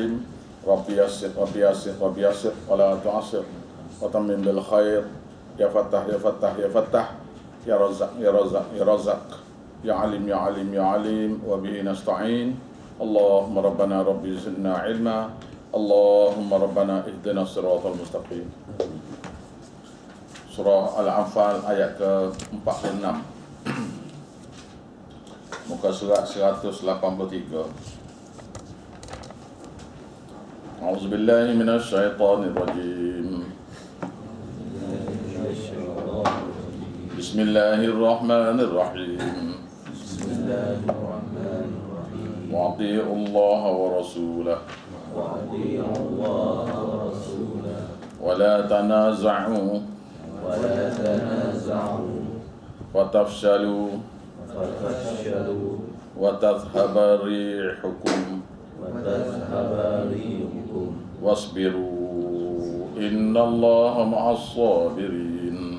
mustaqim. Rabbi yassir, Rabbi yassir, Rabbi yassir, wa la tu'assir, wa tammim bil khair. Ya Fattah, ya Fattah, ya Fattah, ya Razzaq, ya Razzaq, ya Razzaq, ya Alim, ya Alim, ya Alim, wa bihi nasta'in. Allahumma Rabbana Rabbi zidna ilma. Allahumma Rabbana ihdina siratal mustaqim. Surah Al-Anfal ayat ke-46. Muka surat 183. A'udzubillahi minasyaitonir rajim. Bismillahirrahmanirrahim. Wa ati'u Allah wa rasulah. Wa la tanaza'u wa tafshalu wa tadhhaba rihukum wasbiru innallaha ma'as sabirin.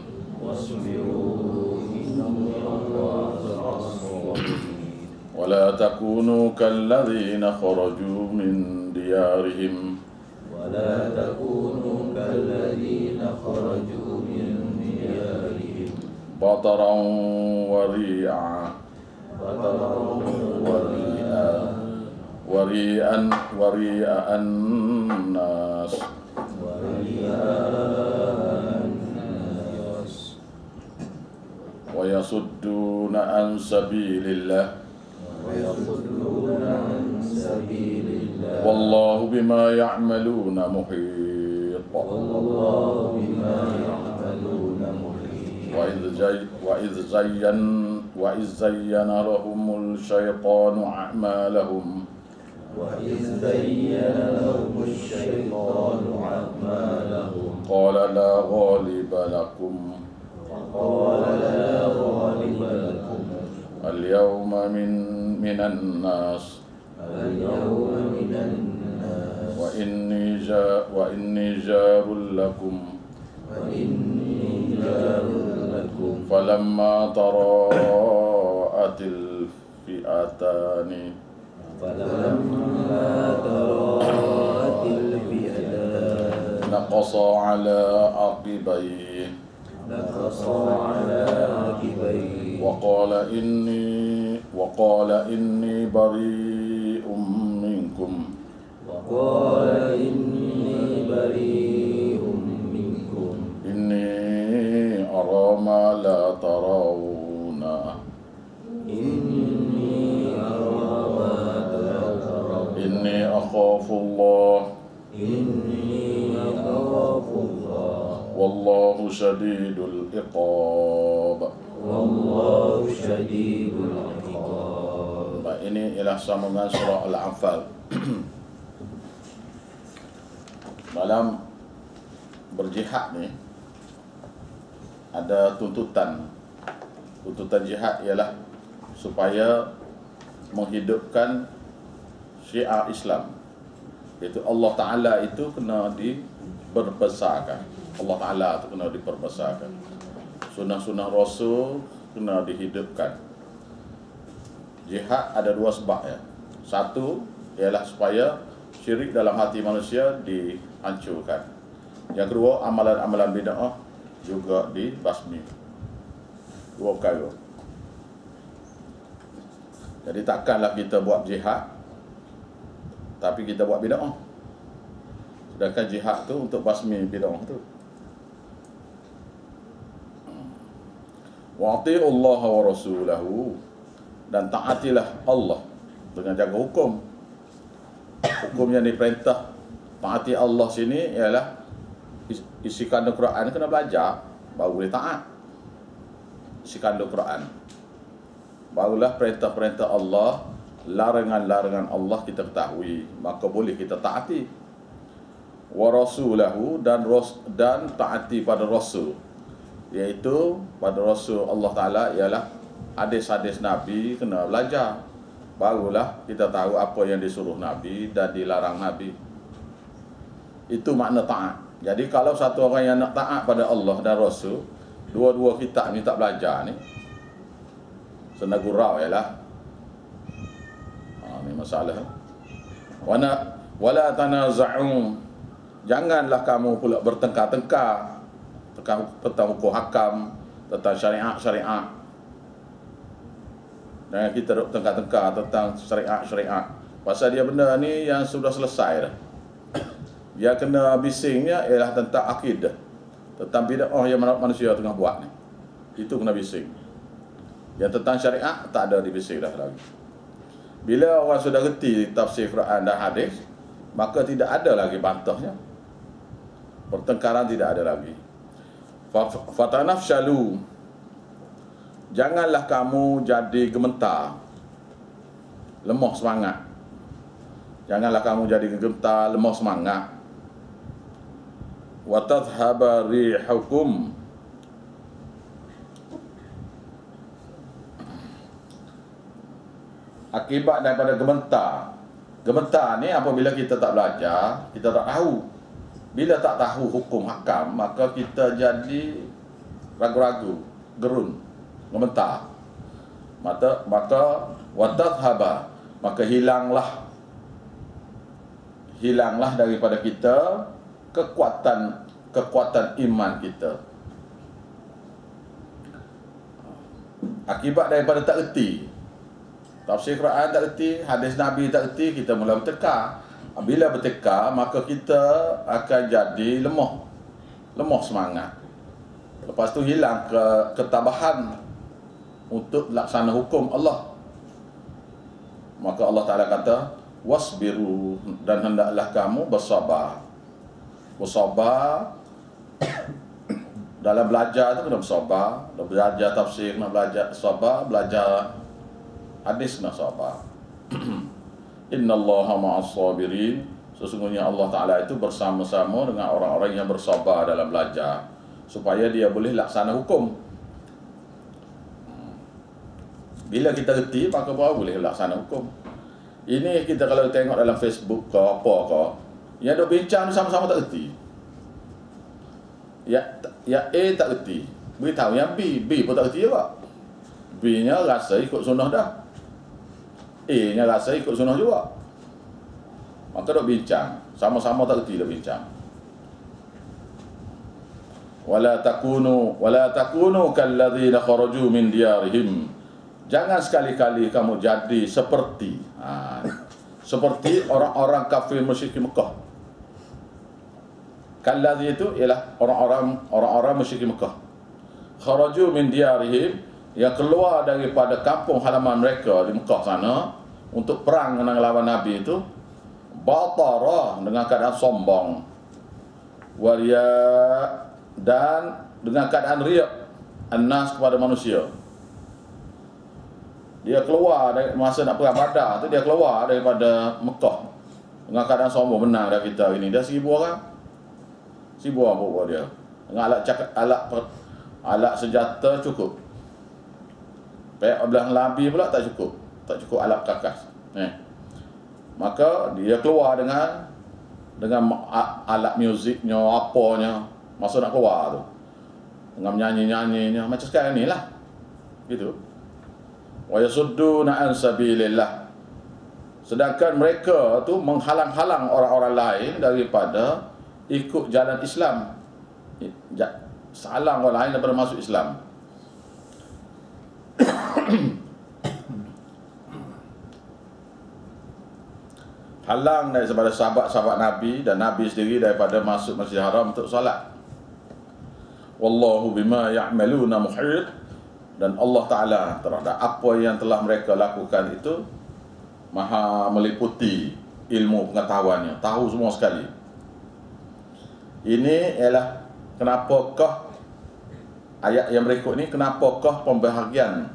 Wa la takunu kalladzina kharaju min diyarihim bataran wa ri'a an-nas wa yasudduna an sabilillah wallahu bima ya'maluna muhit. Wa idh zayyana lahumul syaitanu a'malahum qala la ghaliba lakum al-yawma minan nas wa inni jarul lakum falamma tara'atil fi'atani naqasa ala aqibayhi wa qala inni bari'um minkum inni ara ma la tarawna inni akhafu Allah wallahu syadidul iqab. Baik, ini ialah sambungan surah Al-Anfal. Dalam berjihad ni ada tuntutan. Tuntutan jihad ialah supaya menghidupkan syiar Islam, iaitu Allah Ta'ala itu kena diperbesarkan. Allah Ta'ala itu kena diperbesarkan. Sunnah-sunnah Rasul kena dihidupkan. Jihad ada dua sebab ya. Satu ialah supaya syirik dalam hati manusia dihancurkan. Yang kedua, amalan-amalan bid'ah juga dibasmi. Dua perkara. Jadi takkanlah kita buat jihad tapi kita buat bid'ah. Sedangkan jihad tu untuk basmi bid'ah tu. Wa ati'u Allah wa rasulahu, dan taatilah Allah dengan jaga hukum. Hukum yang diperintah taati Allah sini ialah isi kandung Quran kena belajar baru boleh taat. Isi kandung Quran barulah perintah-perintah Allah, larangan-larangan Allah kita ketahui, maka boleh kita taati. Wa rasulahu, dan taati pada Rasul, iaitu pada Rasul Allah Ta'ala ialah hadis-hadis Nabi kena belajar, barulah kita tahu apa yang disuruh Nabi dan dilarang Nabi. Itu makna taat. Jadi kalau satu orang yang nak taat pada Allah dan Rasul, dua-dua kitab ni tak belajar ni, senang gurau ialah. Ini masalah. Wana Wala tanaza'u, janganlah kamu pula bertengkar-tengkar tentang hukum hakam, tentang syariat. Jangan kita bertengkar-tengkar tentang syariat. Pasal dia benda ni yang sudah selesai dah. Dia kena bisingnya ialah tentang akidah, tentang bid'ah yang manusia tengah buat ni. Itu kena bising. Yang tentang syariat tak ada dibising dah lagi. Bila orang sudah reti tafsir Quran dan hadis, maka tidak ada lagi bantahnya. Pertengkaran tidak ada lagi. Fatanafshalu, janganlah kamu jadi gemetar, lemah semangat. Janganlah kamu jadi gemetar, lemah semangat. Wa tadhhaba rihukum, akibat daripada gemetar ni apabila kita tak belajar, kita tak tahu. Bila tak tahu hukum hakam, maka kita jadi ragu-ragu, gerun, gemetar. Maka watadhaba, maka hilanglah daripada kita kekuatan iman kita. Akibat daripada tak reti tafsir Quran, tak reti hadis Nabi, tak reti, kita mula bertekar. Bila bertekar, maka kita akan jadi lemah semangat. Lepas tu hilang ketabahan untuk laksana hukum Allah. Maka Allah Ta'ala kata, wasbiru, dan hendaklah kamu bersabar. Dalam belajar tu kena bersabar. Dalam belajar tafsir kena belajar sabar, belajar hadis kena sabar. Innallaha ma'as sabirin, sesungguhnya Allah Ta'ala itu bersama-sama dengan orang-orang yang bersabar dalam belajar, supaya dia boleh laksana hukum. Bila kita reti, maka baru boleh laksana hukum. Ini kita kalau tengok dalam Facebook ke apa ke, yang duk bincang sama-sama tak reti. Ya A tak reti, beritahu yang B pun tak reti juga. B-nya rasa ikut sunnah dah, A-nya rasa ikut sunnah juga. Maka duk bincang, sama-sama tak reti, duk bincang. Wala takunu kalladzina kharaju min diyarihim, jangan sekali-kali kamu jadi seperti orang-orang kafir musyrik Mekah. Kalladzi itu ialah orang-orang musyrik Mekah. Kharaju min diyarihim, yang keluar daripada kampung halaman mereka di Mekah sana untuk perang melawan Nabi itu, batara, dengan keadaan sombong, waria, dan dengan keadaan riak, annas, kepada manusia. Dia keluar dari masa nak perang Badar tu, dia keluar daripada Mekah dengan keadaan sombong. Menang dah kita ini, dah 1000 orang. 1000 orang bawa dia dengan alat senjata cukup. Pihak belah Nabi pula tak cukup alat kakas. Maka dia keluar dengan alat muziknya, apanya, masa nak keluar tu, dengan menyanyi-nyanyinya macam sekarang ni lah, gitu. Wa yasudduna an sabilillah, sedangkan mereka tu menghalang-halang orang-orang lain daripada ikut jalan Islam. Salang orang lain daripada masuk Islam. Halang daripada sahabat-sahabat Nabi dan Nabi sendiri daripada masuk Masjidil Haram untuk solat. Wallahu bima ya'maluna muhit, dan Allah Ta'ala terhadap apa yang telah mereka lakukan itu maha meliputi ilmu pengetahuannya, tahu semua sekali. Ini ialah kenapakah ayat yang berikut ni, kenapakah pembahagian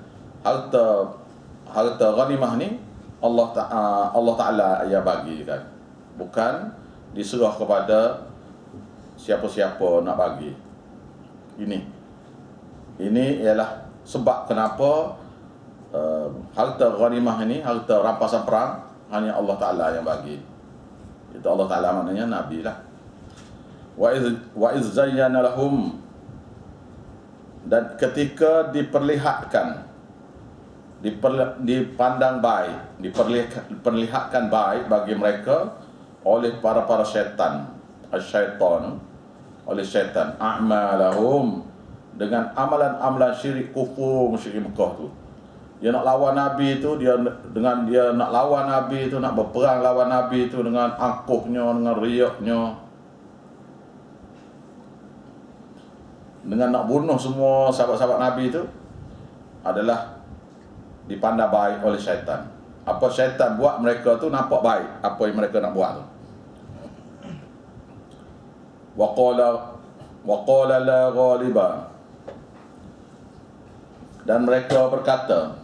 harta ghanimah ni Allah Ta'ala yang bagi kan, bukan diserah kepada siapa-siapa nak bagi. Ini ialah sebab kenapa harta ghanimah ini, harta rampasan perang, hanya Allah Ta'ala yang bagi. Itu Allah Ta'ala maknanya Nabi lah. Wa iz zayyana lahum, dan ketika diperlihatkan, dipandang baik, diperlihatkan baik bagi mereka oleh para syaitan, syaitan, oleh syaitan, a'malahum, dengan amalan-amalan syirik kufur musyrik Mekah tu. Dia nak lawan Nabi tu, dia nak lawan Nabi tu, nak berperang lawan Nabi tu dengan angkuhnya, dengan riaknya, dengan nak bunuh semua sahabat-sahabat Nabi tu, adalah dipandang baik oleh syaitan. Apa syaitan buat, mereka tu nampak baik apa yang mereka nak buat tu. Waqala la ghaliba, dan mereka berkata,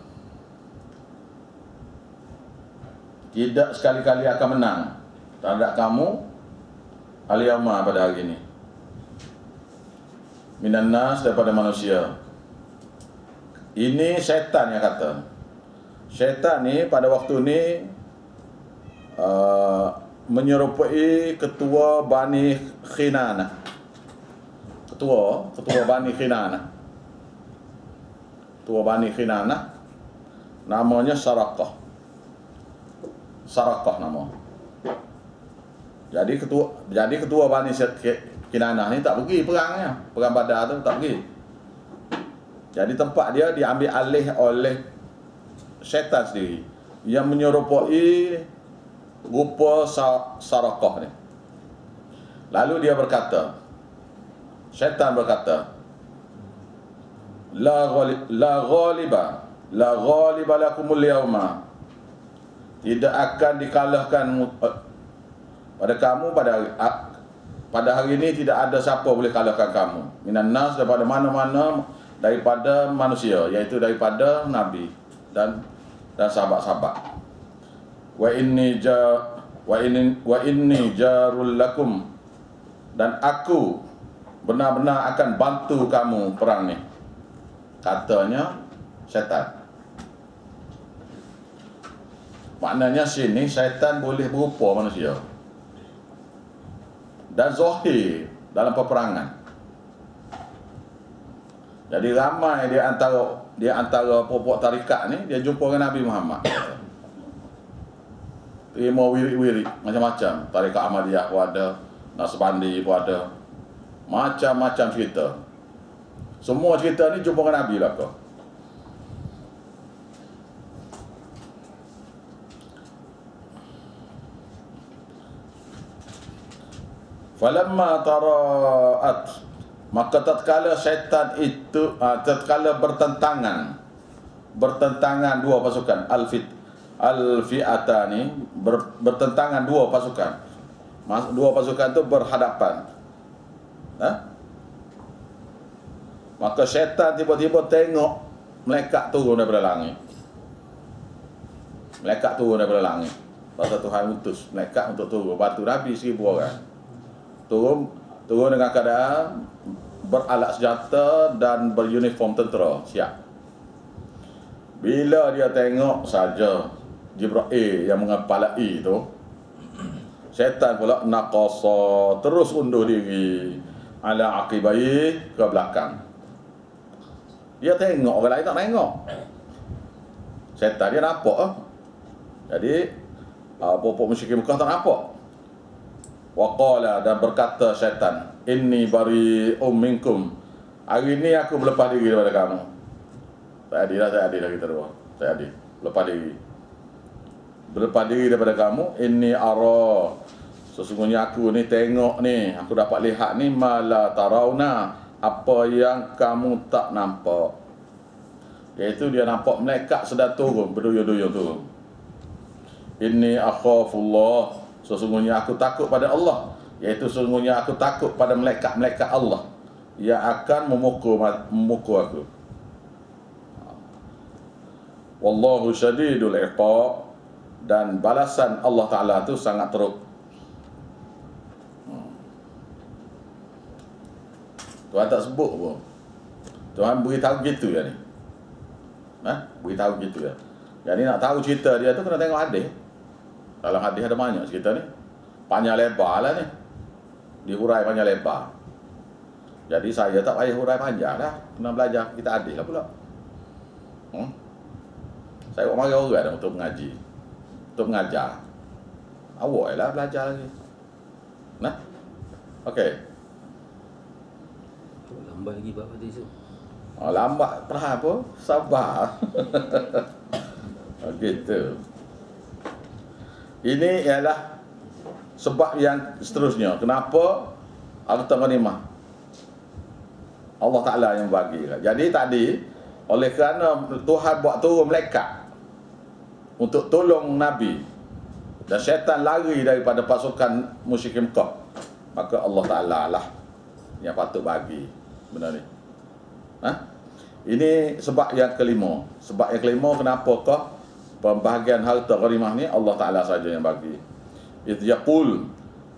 tidak sekali-kali akan menang terhadap kamu al-yawma, pada hari ini, minan nas, daripada manusia. Ini syaitan yang kata. Syaitan ni pada waktu ni menyerupai ketua Bani Kinanah. Ketua Bani Kinanah. Ketua Bani Kinanah namanya Sarakah nama. Jadi ketua Bani Kinanah ni tak pergi perangnya, perang Badar tu tak pergi. Jadi tempat dia diambil alih oleh syaitan sendiri yang menyerupai rupa Sarakah ni. Lalu dia berkata, syaitan berkata, la ghaliba lakumul yawma, tidak akan dikalahkan pada kamu pada hari ini, tidak ada siapa boleh kalahkan kamu, minan nas, daripada mana-mana, daripada manusia, iaitu daripada Nabi dan sahabat-sahabat. Wa inni jarul lakum, dan aku benar-benar akan bantu kamu perang ni, katanya syaitan. Maknanya sini syaitan boleh berupa manusia dan zahir dalam peperangan. Jadi ramai dia antara puak-puak tarikat ni, dia jumpa dengan Nabi Muhammad, terima wirid-wirid macam-macam. Tarikat Ahmadiyah pun ada, Naqsbandi pun ada, macam-macam cerita. Semua cerita ni jumpa dengan Nabi lah kau. Falamma tara'at, maka tatkala syaitan itu tatkala bertentangan dua pasukan, al-fi'atani, bertentangan dua pasukan. Dua pasukan itu berhadapan. Maka syaitan tiba-tiba tengok malaikat turun daripada langit. Malaikat turun daripada langit. Pasal Tuhan utus malaikat untuk turun bantu Nabi 1000 orang. Turun dengan keadaan beralat senjata dan beruniform tentera siap. Bila dia tengok saja Jibril yang mengepalai itu, syaitan pula naqasa, terus undur diri ala aqibai, ke belakang. Dia tengok, orang lain tak tengok. Syaitan dia nampak. Jadi puak-puak musyrik Mekah tak nampak. Waqala, dan berkata syaitan, inni bari'um minkum, hari ini aku berlepas diri daripada kamu. Saya adil lah kita dua. Saya adil, berlepas diri daripada kamu. Inni ara, sesungguhnya aku ni tengok ni, aku dapat lihat ni, mala tarawna, apa yang kamu tak nampak. Iaitu dia nampak malaikat sedang turun, berduyun-duyun turun. Inni akhafullah, sesungguhnya aku takut pada Allah, iaitu sesungguhnya aku takut pada malaikat-malaikat Allah yang akan memukul aku. Wallahu syadidul iqab, dan balasan Allah Ta'ala tu sangat teruk. Tuhan tak sebut pun. Tuhan beritahu gitu ya ni. Beritahu gitu ya. Jadi nak tahu cerita dia tu kena tengok hadis. Dalam hadis ada banyak cerita ni. Panjang lebar lah ni. Dihurai panjang lebar. Jadi saya tak payah hurai panjang lah. Kena belajar kita hadis lah pula. Saya buat mari orang untuk mengaji, untuk mengajar. Awak lah belajar lagi. Nah. Okey. Lambat lagi bab hadis tu. Lambat perhal apa? Sabar. Gitu. Ini ialah sebab yang seterusnya. Kenapa harta ghanimah Allah Ta'ala yang bagi. Jadi tadi, oleh kerana Tuhan buat turun malaikat untuk tolong Nabi, dan syaitan lari daripada pasukan musyrikin Mekah, maka Allah Ta'ala lah yang patut bagi benda ni. Ini sebab yang kelima. Sebab yang kelima, kenapakah pembahagian harta ghanimah ni Allah Ta'ala saja yang bagi. Itu yaqul,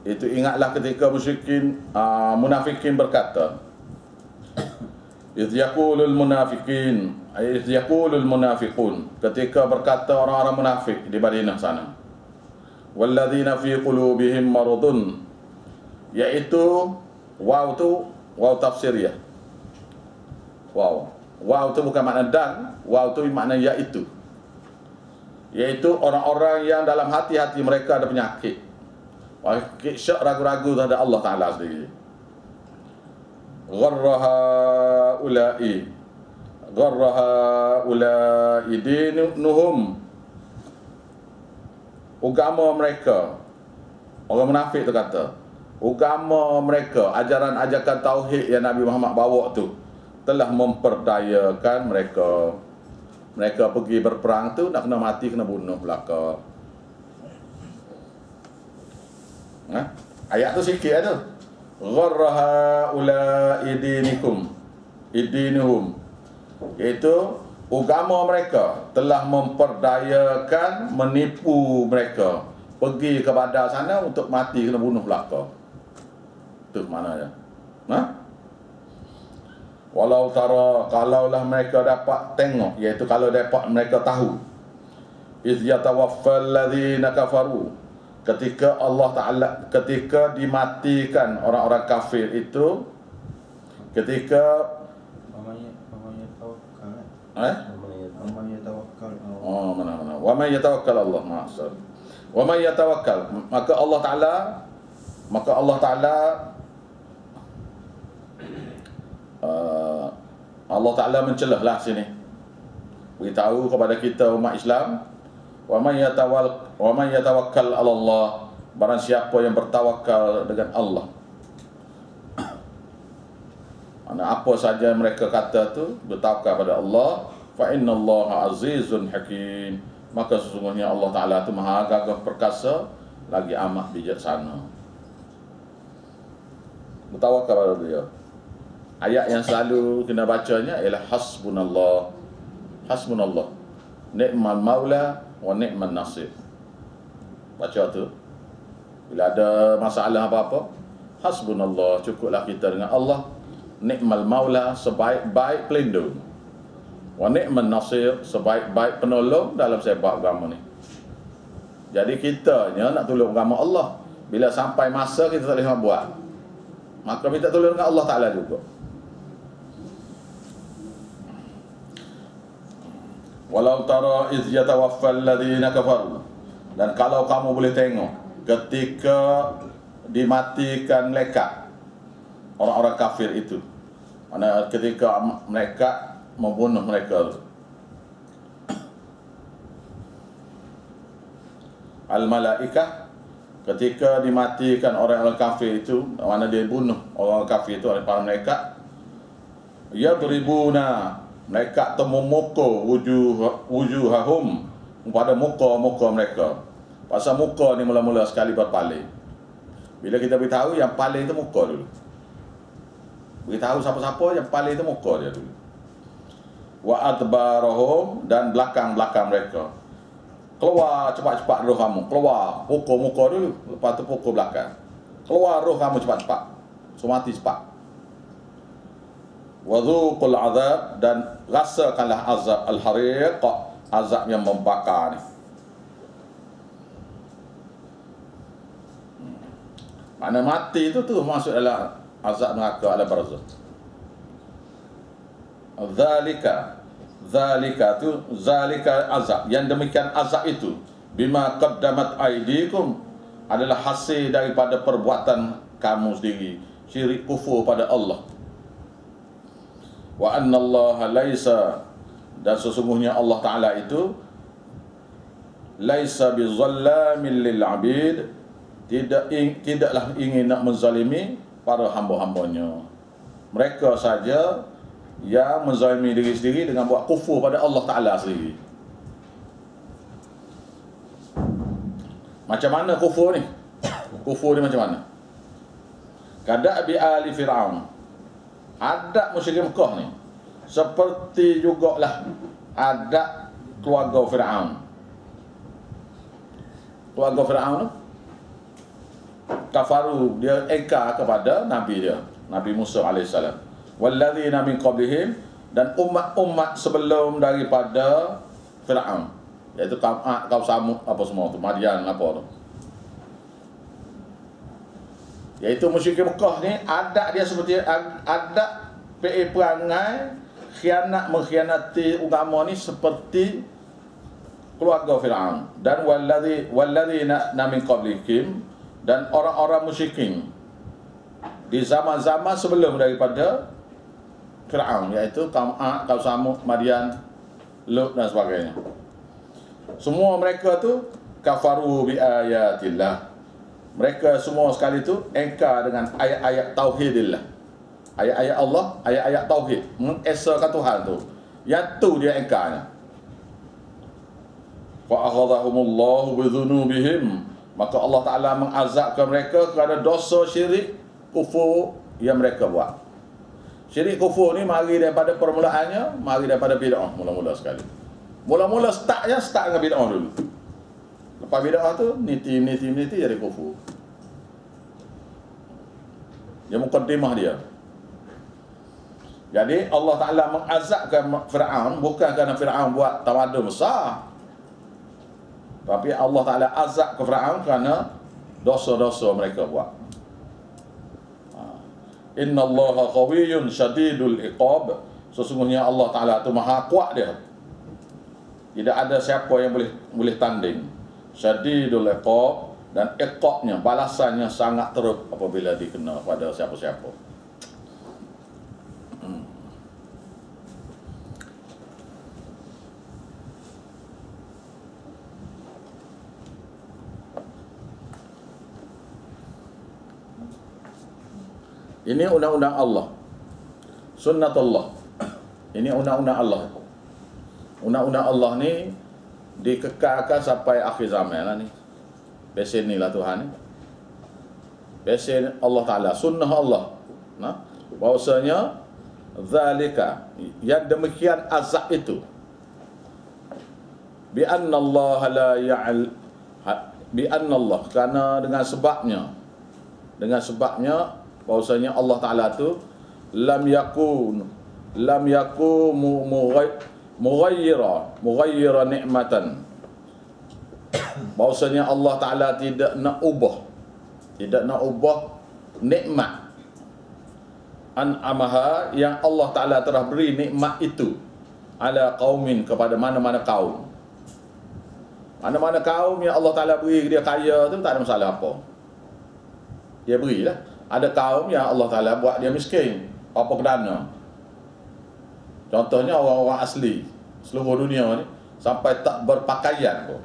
itu ingatlah ketika musyrikin munafikin berkata, idh yaqulul munafiqin, idh yaqulul munafiqun, ketika berkata orang-orang munafik di Madinah sana, walladzina fi qulubihim maradun, iaitu waw tu waw tafsiriyah. Waw tu bukan makna dan, waw tu makna iaitu orang-orang yang dalam hati-hati mereka ada penyakit, syak ragu-ragu terhadap Allah Ta'ala sendiri. Gharraha ulai dinuhum, agama mereka, orang munafik tu kata, agama mereka, ajaran-ajaran tauhid yang Nabi Muhammad bawa tu telah memperdayakan mereka. Mereka pergi berperang tu nak kena mati, kena bunuh belaka. Ayat tu sikit tu. Gharraha ulai idinuhum, iaitu agama mereka telah memperdayakan, menipu mereka, pergi ke badar sana untuk mati, kena bunuh belaka. Itu maknanya. Walau tara, kalaulah mereka dapat tengok, iaitu kalau dapat mereka tahu, iz yatawaffal ladzina kafaru, ketika Allah Ta'ala, ketika dimatikan orang-orang kafir itu, ketika wa man yatawakkal Allah, maksud wa man yatawakkal, maka Allah Ta'ala Allah Ta'ala mencelahlah sini, beritahu kepada kita umat Islam, wa man yatawakkal 'ala Allah, barang siapa yang bertawakal dengan Allah. Apa saja mereka kata tu, bertawakal pada Allah, fa innallaha azizun hakim, maka sesungguhnya Allah Ta'ala tu maha gagah perkasa, lagi amat bijaksana. Bertawakal pada dia. Ayat yang selalu kena bacanya ialah hasbunallah, hasbunallah, ni'mal maula wa ni'man nasir. Baca tu bila ada masalah apa-apa, hasbunallah, cukuplah kita dengan Allah, ni'mal maula, sebaik-baik pelindung, wa ni'man nasir, sebaik-baik penolong dalam sebab agama ni. Jadi kitanya nak tolong agama Allah, bila sampai masa kita tak boleh buat, maka minta tolong dengan Allah Ta'ala juga. Walau tara iz yatawaffal ladzina kafaru, dan kalau kamu boleh tengok ketika dimatikan malaikat orang-orang kafir itu, mana ketika malaikat membunuh mereka, al-malaikah, ketika dimatikan orang-orang kafir itu, mana dia bunuh orang kafir itu oleh para malaikat, yadribuna, mereka memukul wujuhahum, pada muka-muka mereka. Pasal muka ni mula-mula sekali berpaling. Bila kita beritahu yang paling itu muka dulu, beritahu siapa-siapa yang paling itu muka dia dulu. Wa adbarahum, dan belakang-belakang mereka. Keluar cepat-cepat roh kamu, keluar, pukul muka dulu, lepas tu pukul belakang. Keluar roh kamu cepat-cepat, so mati cepat. Wadzuqul azab, dan rasakanlah azab al-hariq, azab yang membakar ni. Mana mati itu tu masuk dalam azab neraka, ala barzakh. Zalika azab, yang demikian azab itu, bima qaddamat aydikum, adalah hasil daripada perbuatan kamu sendiri, syirik kufur pada Allah. Wa anna Allah laisa, dan sesungguhnya Allah Ta'ala itu laisa bizallamin lil abid, tidaklah ingin nak menzalimi para hamba-hambanya. Mereka saja yang menzalimi diri sendiri dengan buat kufur pada Allah Ta'ala sendiri. Macam mana kufur ni? Kufur ni macam mana? Kada bi ali Fir'aun, adat musyrik Mekah ni seperti jugalah adat keluarga Fir'aun. Keluarga Fir'aun tu kafaru, dia engkar kepada Nabi dia, Nabi Musa AS. Walladzina min qablihim, dan umat-umat sebelum daripada Fir'aun, iaitu kaum Ad, kaum Samud, apa semua tu, Madian, apa tu. Iaitu musyrik Mekah ni, adat dia seperti adat perangai khianat, mengkhianati agama ni seperti keluarga Fir'aun. Dan walladzina min qablihim, dan orang-orang musyrikin di zaman-zaman sebelum daripada Fir'aun, iaitu kaum Ad, kaum Samud, Madian, Lut dan sebagainya. Semua mereka tu kafaru bi ayatillah. Mereka semua sekali tu engkar dengan ayat-ayat tauhidillah. Ayat-ayat Allah, ayat-ayat tauhid, mengesakan Tuhan tu. Yang tu dia engkarnya. Fa akhadhahumullahu bi dzunubihim, maka Allah Ta'ala mengazabkan mereka kerana dosa syirik kufur yang mereka buat. Syirik kufur ni mari daripada permulaannya, mari daripada bid'ah mula-mula sekali. Mula-mula start dengan bid'ah dulu. Lepas bid'ah tu niti jadi kufur. Dia mukaddimah dia. Jadi Allah Ta'ala mengazabkan Fir'aun bukan kerana Fir'aun buat tamadun besar, tapi Allah Ta'ala azab ke Fir'aun kerana dosa-dosa mereka buat. Inna Allaha qawiyyun syadidul iqab, sesungguhnya Allah Ta'ala itu maha kuat dia. Tidak ada siapa yang boleh tanding. Syadidul iqab, dan iqabnya, balasannya sangat teruk apabila dikena pada siapa-siapa. Ini undang-undang Allah, sunnatullah. Ini undang-undang Allah. Undang-undang Allah ni dikekalkan sampai akhir zaman lah ni. Pesen ni lah Tuhan ni. Pesen Allah Ta'ala, sunnah Allah. Nah, bahawasanya zalika, yang demikian azab itu, bi anna Allah la ya'al, bi anna Allah, kerana dengan sebabnya bahawasanya Allah Ta'ala tu lam yakun mughayyira ni'matan, bahawasanya Allah Ta'ala tidak nak ubah nikmat an'amaha, yang Allah Ta'ala telah beri nikmat itu ala qaumin, kepada mana-mana kaum. Mana-mana kaum yang Allah Ta'ala beri dia kaya tu tak ada masalah apa, dia berilah. Ada kaum yang Allah Ta'ala buat dia miskin, apa perdana. Contohnya orang-orang asli seluruh dunia ni sampai tak berpakaian pun.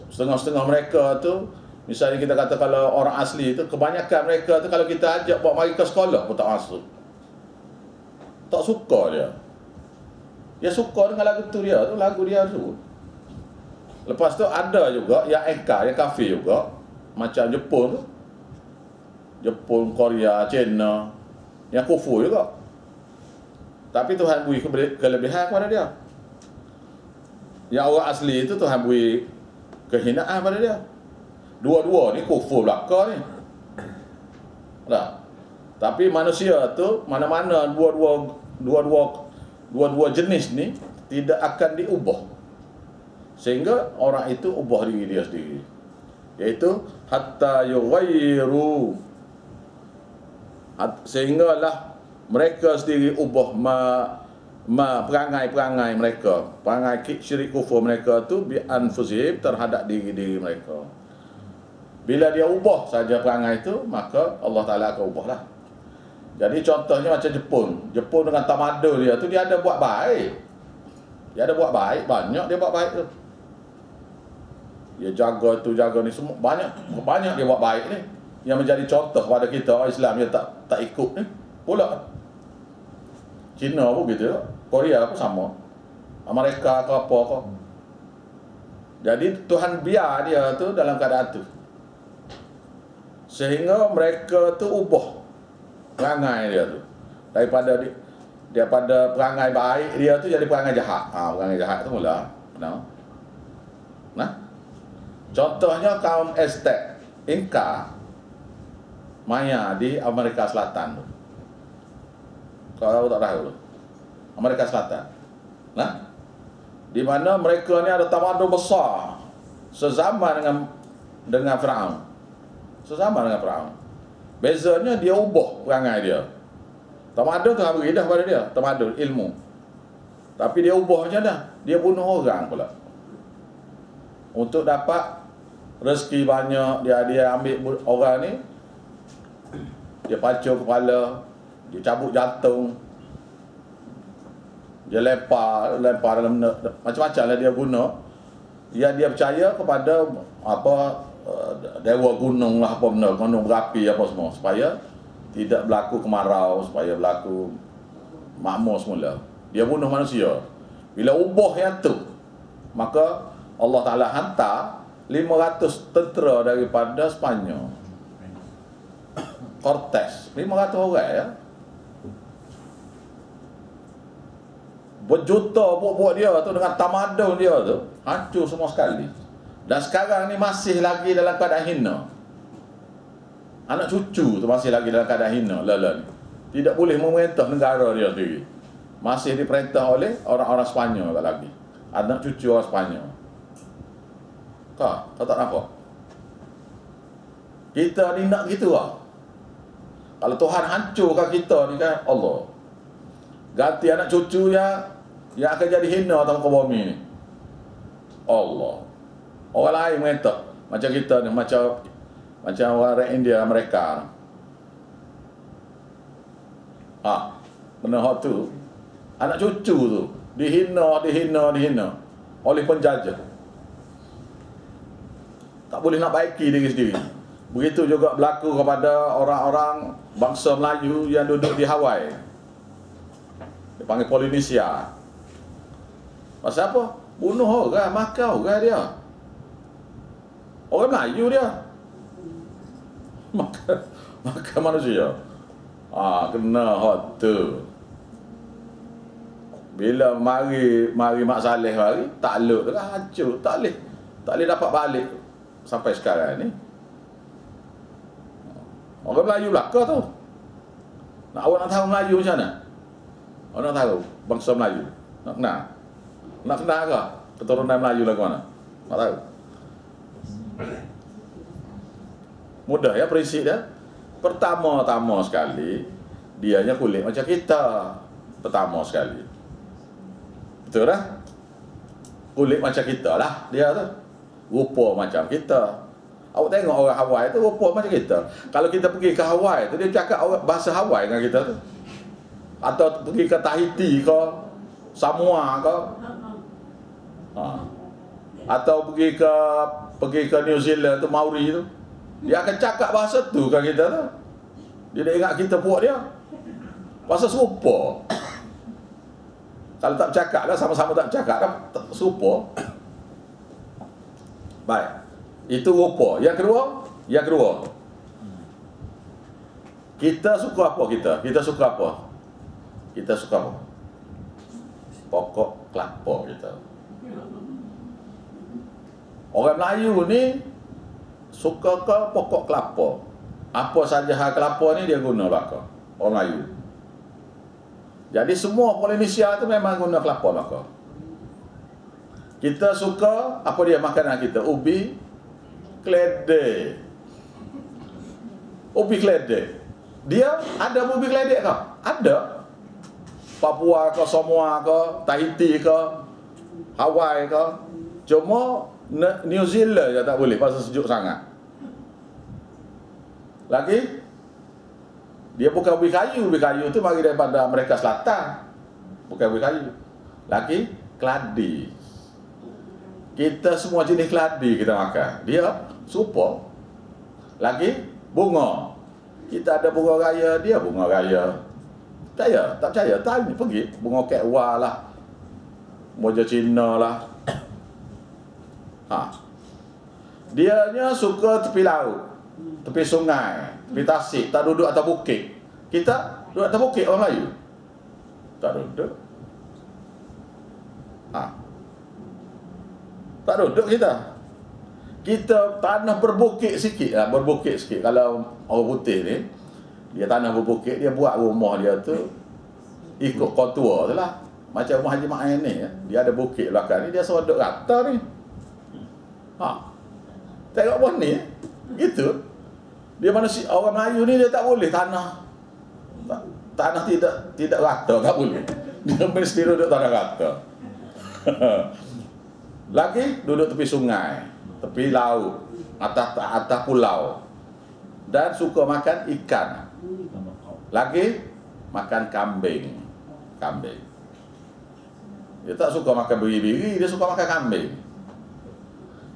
Setengah-setengah mereka tu, misalnya kita kata kalau orang asli tu, kebanyakan mereka tu kalau kita ajak buat mari ke sekolah pun tak masuk. Tak suka dia. Dia suka dengan lagu tu dia tu, lagu dia tu. Lepas tu ada juga yang engkar, yang kafir juga, macam Jepun tu, Jepun, Korea, China, yang kufur juga. Tapi Tuhan beri kelebihan kepada dia. Yang orang asli itu Tuhan beri kehinaan pada dia. Dua-dua ni kufur belaka ni. Tak. Tapi manusia tu mana-mana dua-dua jenis ni tidak akan diubah. Sehingga orang itu ubah diri dia sendiri. Iaitu hatta yughayyiru, sehinggalah mereka sendiri ubah perangai-perangai mereka, perangai syirik kufur mereka tu bi anfusihim, terhadap diri-diri mereka. Bila dia ubah saja perangai itu, maka Allah Ta'ala akan ubahlah. Jadi contohnya macam Jepun. Jepun dengan tamadun dia tu, dia ada buat baik. Dia ada buat baik, banyak dia buat baik tu. Dia jaga tu, jaga ni semua, banyak dia buat baik ni. Yang menjadi contoh pada kita orang Islam yang tak ikut ni pula. Cina pun gitu, Korea pun sama, Amerika ke apa ke. Jadi Tuhan biar dia tu dalam keadaan tu, sehingga mereka tu ubah perangai dia tu daripada perangai baik dia tu jadi perangai jahat. Perangai jahat tu mula. Nah, contohnya kaum Aztec, Inca, Maya di Amerika Selatan tu. Kalau tak tahu, Amerika Selatan. Nah, di mana mereka ni ada tamadun besar sezaman dengan Firaun. Sezaman dengan Firaun. Bezanya dia ubah perangai dia. Tamadun tu beri dah pada dia, tamadun ilmu. Tapi dia ubahnya dah, dia bunuh orang pula. Untuk dapat rezeki banyak, dia ambil orang ni, dia pacul kepala, dia cabut jantung, dia lempar dalam macam-macam lah dia guna. Dia percaya kepada dewa gunung lah, apa benda, gunung berapi apa semua, supaya tidak berlaku kemarau, supaya berlaku makmur semula. Dia bunuh manusia. Bila ubah yang tu, maka Allah Ta'ala hantar 500 tentera daripada Sepanyol, Cortes, 500 orang ya. Berjuta buat dia tu dengan tamadun dia tu hancur semua sekali. Dan sekarang ni masih lagi dalam keadaan hina. Anak cucu tu masih lagi dalam keadaan hina. Lala ni tidak boleh memerintah negara dia sendiri. Masih diperintah oleh orang-orang Sepanyol lagi. Anak cucu orang Sepanyol. Kau tak nampak? Kita ni nak gitu lah. Kalau Tuhan hancurkan kita ni kan, Allah ganti anak cucu yang akan jadi hina atas muka bumi ni. Allah. Orang lain merintah. Macam kita ni, macam orang India, mereka. Benar hak tu. Anak cucu tu dihina oleh penjajah. Tak boleh nak baiki diri sendiri. Begitu juga berlaku kepada orang-orang bangsa Melayu yang duduk di Hawaii. Dipanggil Polinesia. Pasal apa? Bunuh orang, makan orang dia. Orang Melayu dia. Makan manusia. Kena hot tu. Bila mari Mak Saleh mari, takluk tu lah hancur. Tak boleh dapat balik sampai sekarang ni. Orang Melayu belaka tu. Awak nak tahu Melayu macam mana? Awak nak tahu bangsa Melayu? Nak kenal? Nak kenal ke? Keturunan Melayu lah ke mana? Nak tahu? Mudah ya prinsip dia. Pertama-tama sekali, dianya kulit macam kita. Pertama sekali. Betul tak? Kulit macam kita lah dia tu. Rupa macam kita. Awak tengok orang Hawaii tu rupa macam kita. Kalau kita pergi ke Hawaii tu, dia cakap bahasa Hawaii dengan kita tu. Atau pergi ke Tahiti ke, Samoa ke, atau pergi ke New Zealand tu, Maori tu, dia akan cakap bahasa tu kan kita tu. Dia dah ingat kita buat dia. Bahasa serupa. Kalau tak bercakap dah, sama-sama tak bercakap dah, serupa. Baik. Itu rupa. Yang kedua. Kita suka apa kita? Kita suka apa? Kita suka apa? Pokok kelapa kita. Orang Melayu ni suka ke pokok kelapa. Apa saja hal kelapa ni dia guna bakar. Orang Melayu. Jadi semua Polinesia tu memang guna kelapa bakar. Kita suka apa dia makanan kita? Ubi keledek. Ubi keledek. Dia ada ubi keledek ke? Ada. Papua ke, Samoa ke, Tahiti ke, Hawaii ke. Cuma New Zealand je tak boleh pasal sejuk sangat. Lagi dia bukan ubi kayu tu mari daripada Amerika Selatan. Bukan ubi kayu. Lagi keladi. Kita semua jenis keladi kita makan. Dia super. Lagi bunga. Kita ada bunga raya, dia bunga raya. Percaya? Tak percaya? Tanya, pergi. Bunga kekwa lah. Moja Cina lah. Dianya suka tepi laut, tepi sungai, tepi tasik, tak duduk atas bukit. Kita duduk atas bukit orang Melayu. Tak duduk. Tak duduk kita. Kita tanah berbukit sikit lah, berbukit sikit. Kalau orang putih ni, dia tanah berbukit, dia buat rumah dia tu ikut kontur tu lah. Macam rumah Haji Ma'in ni, dia ada bukit belakang ni, dia suruh duduk rata ni. Tengok pun ni, gitu. Dia manusia, orang Melayu ni dia tak boleh tanah tidak rata, tak boleh. Dia mesti duduk tanah rata. Lagi duduk tepi sungai, tepi laut, atas pulau. Dan suka makan ikan. Lagi makan kambing. Dia tak suka makan biri-biri, dia suka makan kambing.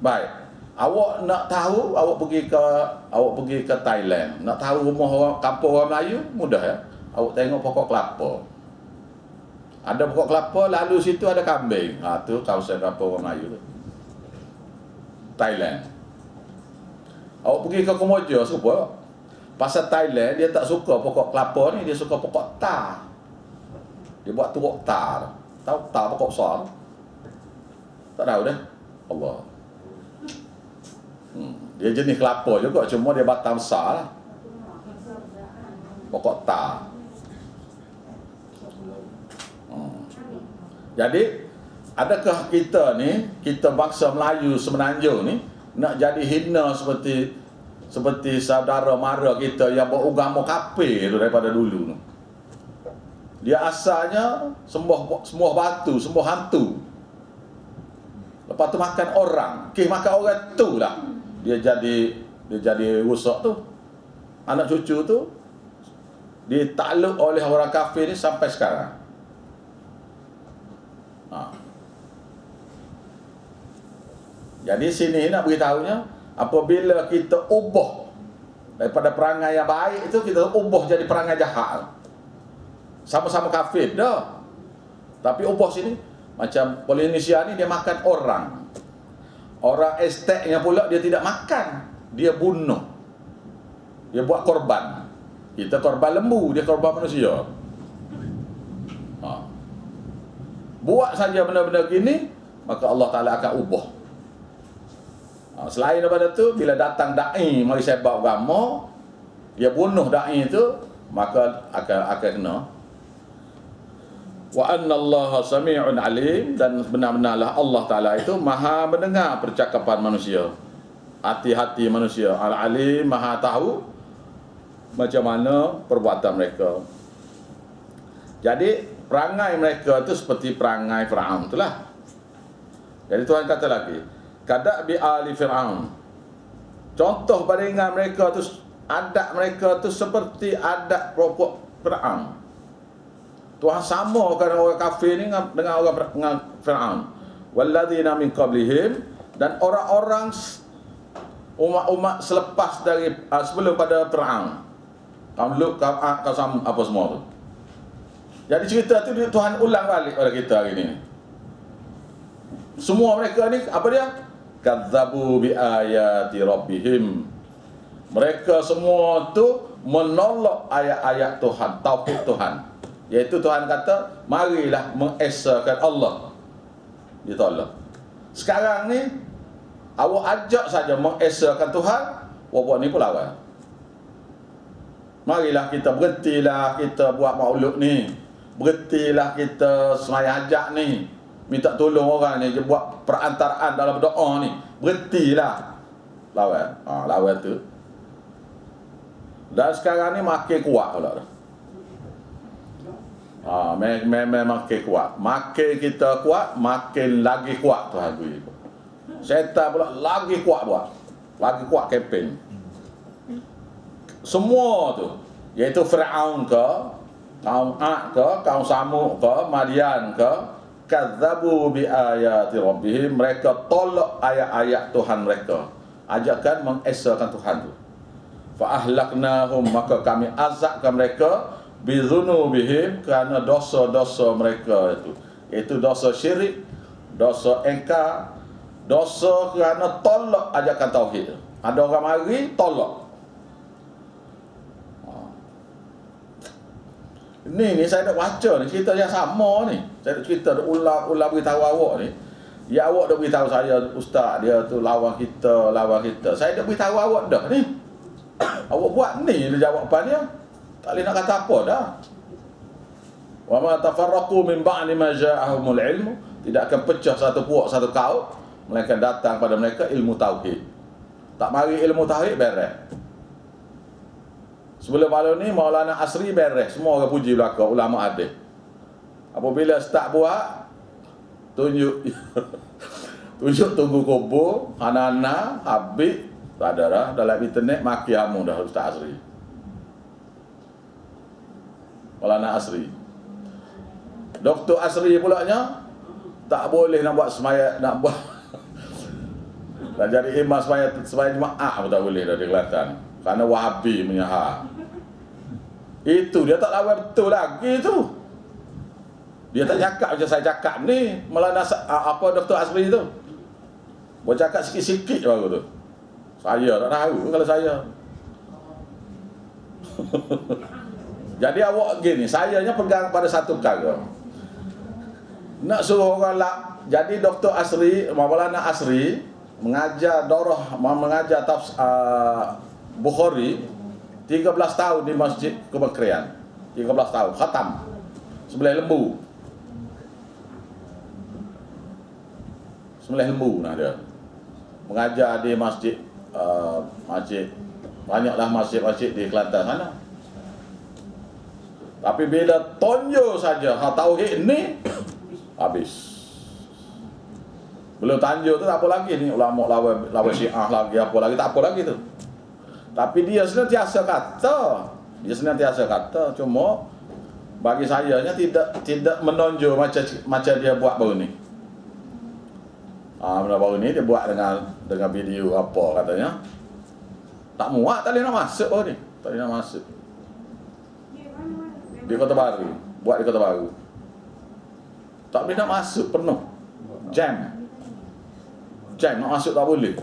Baik. Awak nak tahu, awak pergi ke Thailand, nak tahu rumah orang kampung orang Melayu, mudah ya. Awak tengok pokok kelapa. Ada pokok kelapa, lalu situ ada kambing. Tu kawasan kampung orang Melayu tu. Thailand. Awak pergi ke Kamboja, suka. Pasal Thailand, dia tak suka pokok kelapa ni, dia suka pokok tar. Dia buat teruk tar. Tahu tar pokok besar? Tak tahu dah. Allah. Dia jenis kelapa juga, cuma dia batang besar lah. Pokok tar. Jadi, adakah kita ni, kita bangsa Melayu Semenanjung ni, nak jadi hina seperti saudara mara kita yang beragama kafir tu daripada dulu tu. Dia asalnya sembah batu, sembah hantu. Lepas tu makan orang, makan orang tu lah. Dia jadi rusak tu. Anak cucu tu ditakluk oleh orang kafir ni sampai sekarang. Jadi sini nak beritahunya, apabila kita ubah daripada perangai yang baik itu, kita ubah jadi perangai jahat. Sama-sama kafir dah. Tapi ubah sini macam Polinesia ni, dia makan orang. Orang Azteknya pula dia tidak makan, dia bunuh. Dia buat korban. Kita korban lembu, dia korban manusia. Buat saja benda-benda gini, maka Allah Ta'ala akan ubah. Selain daripada tu, bila datang da'i mari sebar agama, dia bunuh da'i itu, maka akan kena. Wa anna Allah sami'un alim, dan benar-benarlah Allah Ta'ala itu maha mendengar percakapan manusia, hati-hati manusia. Al-alim, maha tahu macam mana perbuatan mereka. Jadi perangai mereka itu seperti perangai Fir'aun itulah. Jadi Tuhan kata lagi, kada bi ali Fir'aun. Contoh bandingan mereka tu, adat mereka tu seperti adat pokok Fir'aun. Tuhan samakan orang kafir ni dengan orang Fir'aun. Walladzina min qablihim, dan orang-orang umat-umat selepas dari sebelum pada Fir'aun. Kaum Lut, kaum Ad, kaum Samud, apa semua tu. Jadi cerita tu Tuhan ulang balik pada kita hari ni. Semua mereka ni apa dia? Kadzabu bi ayati rabbihim. Mereka semua tu menolak ayat-ayat Tuhan, tauhid Tuhan. Iaitu Tuhan kata, marilah mengesakan Allah. Dia tolak. Sekarang ni awak ajak saja mengesakan Tuhan, awak ni pun lawan. Marilah kita berhentilah kita buat maulud ni. Berhentilah kita semaya hajat ni. Minta tolong orang ni, buat perantaraan dalam doa ni. Berhentilah. Lawan. Lawan tu. Dan sekarang ni makin kuat pula dah. Makin kuat. Makin kita kuat, makin lagi kuat Tuhan beri. Syaitan pula lagi kuat buat. Lagi kuat kempen. Semua tu, iaitu Fir'aun ke, kaum Ad ke, kaum Samud ke, Madian ke, kadzabu bi ayati rabbihim, mereka tolak ayat-ayat Tuhan mereka. Ajakan mengesakan Tuhan tu. Fa ahlaknahum, maka kami azabkan mereka bizunubihim, kerana dosa-dosa mereka itu, iaitu dosa syirik, dosa engkar, dosa kerana tolak ajakan tauhid. Ada orang mari tolak. Ni saya dah baca ni, cerita yang sama ni. Saya dah cerita, dah ulang beritahu awak ni. Ya, awak dah beritahu saya, ustaz dia tu lawan kita. Saya dah beritahu awak dah ni. Awak buat ni jawapan dia. Tak boleh nak kata apa dah. Wa ma tafarraqu min ba'di ma ja'ahumul ilmu, tidak akan pecah satu puak satu kaum melainkan datang pada mereka ilmu tauhid. Tak mari ilmu tauhid beres. Sebelum malam ni Maulana Asri beres, semua orang puji belaka ulama hadis. Apabila start buat tunjuk tunggu kubur, Hanana, Habib, tak ada dah dalam internet maki hamu dah Ustaz Asri. Maulana Asri. Dr. Asri pulaknya tak boleh nak buat semaya, nak buat nak jadi imam semaya jemaah pun tak boleh dah di Kelantan. Kerana Wahabi punya hak. Itu dia tak lawan betul lagi tu. Dia tak cakap macam saya cakap ni. Maulana apa Dr. Asri tu. Buat cakap sikit-sikit baru tu. Saya tak tahu kalau saya. Jadi awak gini, sayanya pegang pada satu perkara. Nak suruh orang lah. Jadi Dr. Asri, Maulana Asri mengajar mengajar Bukhari 13 tahun di Masjid Kementerian. 13 tahun khatam. Sembelih lembu. Sembelih lembu nah dia. Mengajar di masjid banyaklah masjid-masjid di Kelantan sana. Tapi bila tonjo saja hak tauhid ni habis. Belum tanjur tu tak apa lagi ni ulama lawan Syiah lagi apa lagi tak apa lagi tu. Tapi dia senantiasa kata, cuma bagi saya nya tidak menonjol macam dia buat baru ni. Baru ni dia buat dengan video apa katanya. Tak muat, tak boleh nak masuk baru ni. Tak boleh nak masuk. Di Kota Baru, buat di Kota Baru. Tak boleh nak masuk, penuh. Jam nak masuk tak boleh.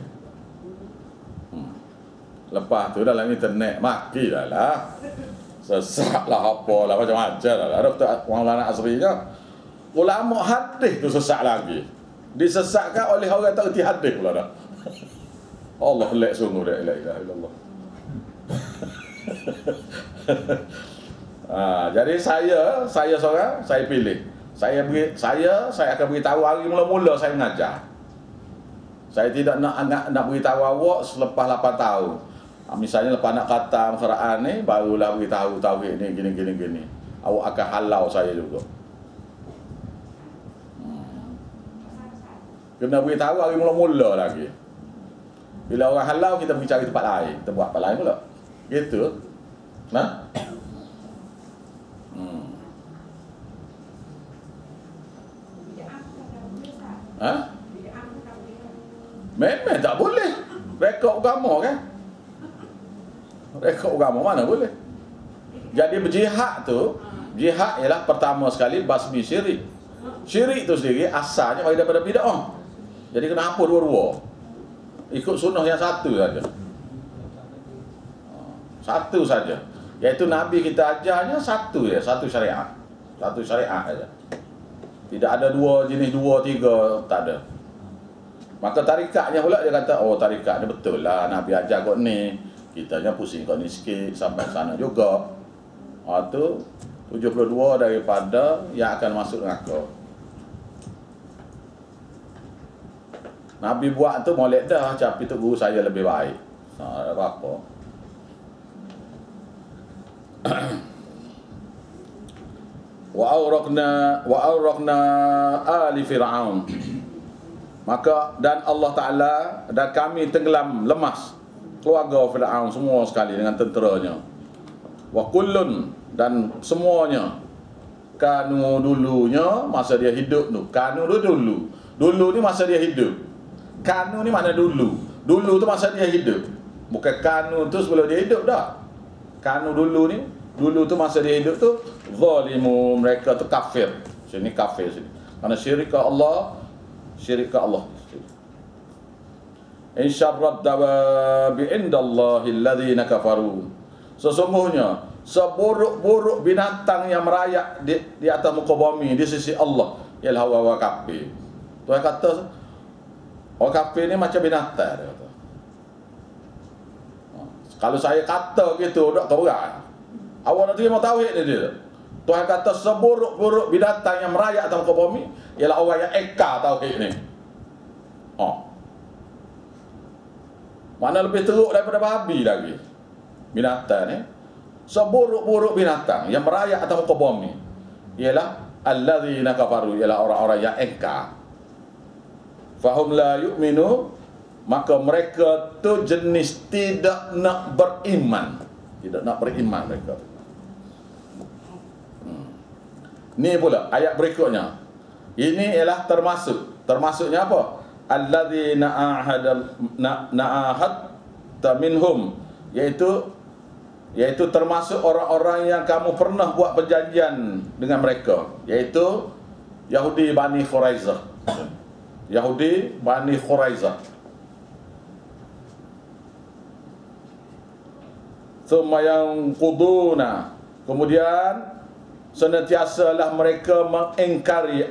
Lepas tu dalam internet maki dah lah. Sesak lah apalah macam-macam lah. Dr. Maulana Asri nya ulama hadis tu sesak lagi. Disesatkan oleh orang tak erti hadis pula dah. Allah lek sungguh la ilaha illallah. Jadi saya seorang, saya pilih. Saya akan beritahu hari mula-mula saya mengajar. Saya tidak nak beritahu awak selepas 8 tahun. Misalnya lepas nak khatam Quran ni barulah beritahu tauhid ni gini. Awak akan halau saya juga. Kena beritahu hari mula-mula lagi. Bila orang halau kita pergi cari tempat lain, kita buat tempat lain pula. Gitu. Nah. Memang tak boleh. Rekod agama kan? Rekod agama mana boleh? Jadi berjihad tu, jihad ialah pertama sekali basmi syirik. Syirik tu sendiri asalnya daripada bid'ah. Jadi kenapa dua-dua? Ikut sunnah yang satu saja. Satu saja. Iaitu Nabi kita ajarnya satu ya, satu syariat. Satu syariat saja. Tidak ada dua jenis, dua, tiga, tak ada. Maka tarikatnya pula dia kata, oh tarikat ni betul lah, Nabi ajar kot ni. Kitanya pusing kot ni sikit, sampai sana juga. Itu 72 daripada yang akan masuk neraka. Nabi buat tu molek dah, tapi tu guru saya lebih baik. Tak ada apa-apa. wa awraqna ali fir'aun. Maka dan Allah Taala dan kami tenggelam lemas keluarga Firaun semua sekali dengan tenteranya. Wa kullun dan semuanya kanu dulunya masa dia hidup tu. Kanu tu dulu. Dulu ni masa dia hidup. Kanu ni makna dulu. Dulu tu masa dia hidup. Bukan kanu tu sebelum dia hidup dah. Kanu dulu ni, dulu tu masa dia hidup tu zalimu, mereka tu kafir. Sini kafir sini. Karena syirik ke Allah, syirik ke Allah. In syarrad dawabi indallahi alladhina kafaru. Sesungguhnya seburuk-buruk binatang yang merayak di atas muka bumi di sisi Allah ialah orang kafir. Tuhan kata orang kafir ni macam binatang, dia kata. Kalau saya kata gitu, tak keberat. Awak nak terima tauhid dia. Tuhan kata seburuk-buruk binatang yang merayak atas muka bumi ialah orang yang eka tauhid ni. Mana lebih teruk daripada babi lagi binatang ni. Seburuk-buruk binatang yang merayak atas muka bumi ialah alladzina kafaru, ialah orang-orang yang eka. Fahum la yu'minu, maka mereka tu jenis tidak nak beriman. Tidak nak beriman mereka. Ni pula ayat berikutnya. Ini ialah termasuknya apa? Alladzina ahadta minhum, yaitu termasuk orang-orang yang kamu pernah buat perjanjian dengan mereka, yaitu Yahudi Bani Quraizah. Yahudi Bani Quraizah. Thumma yanquduna, kemudian senantiasalah mereka mengingkari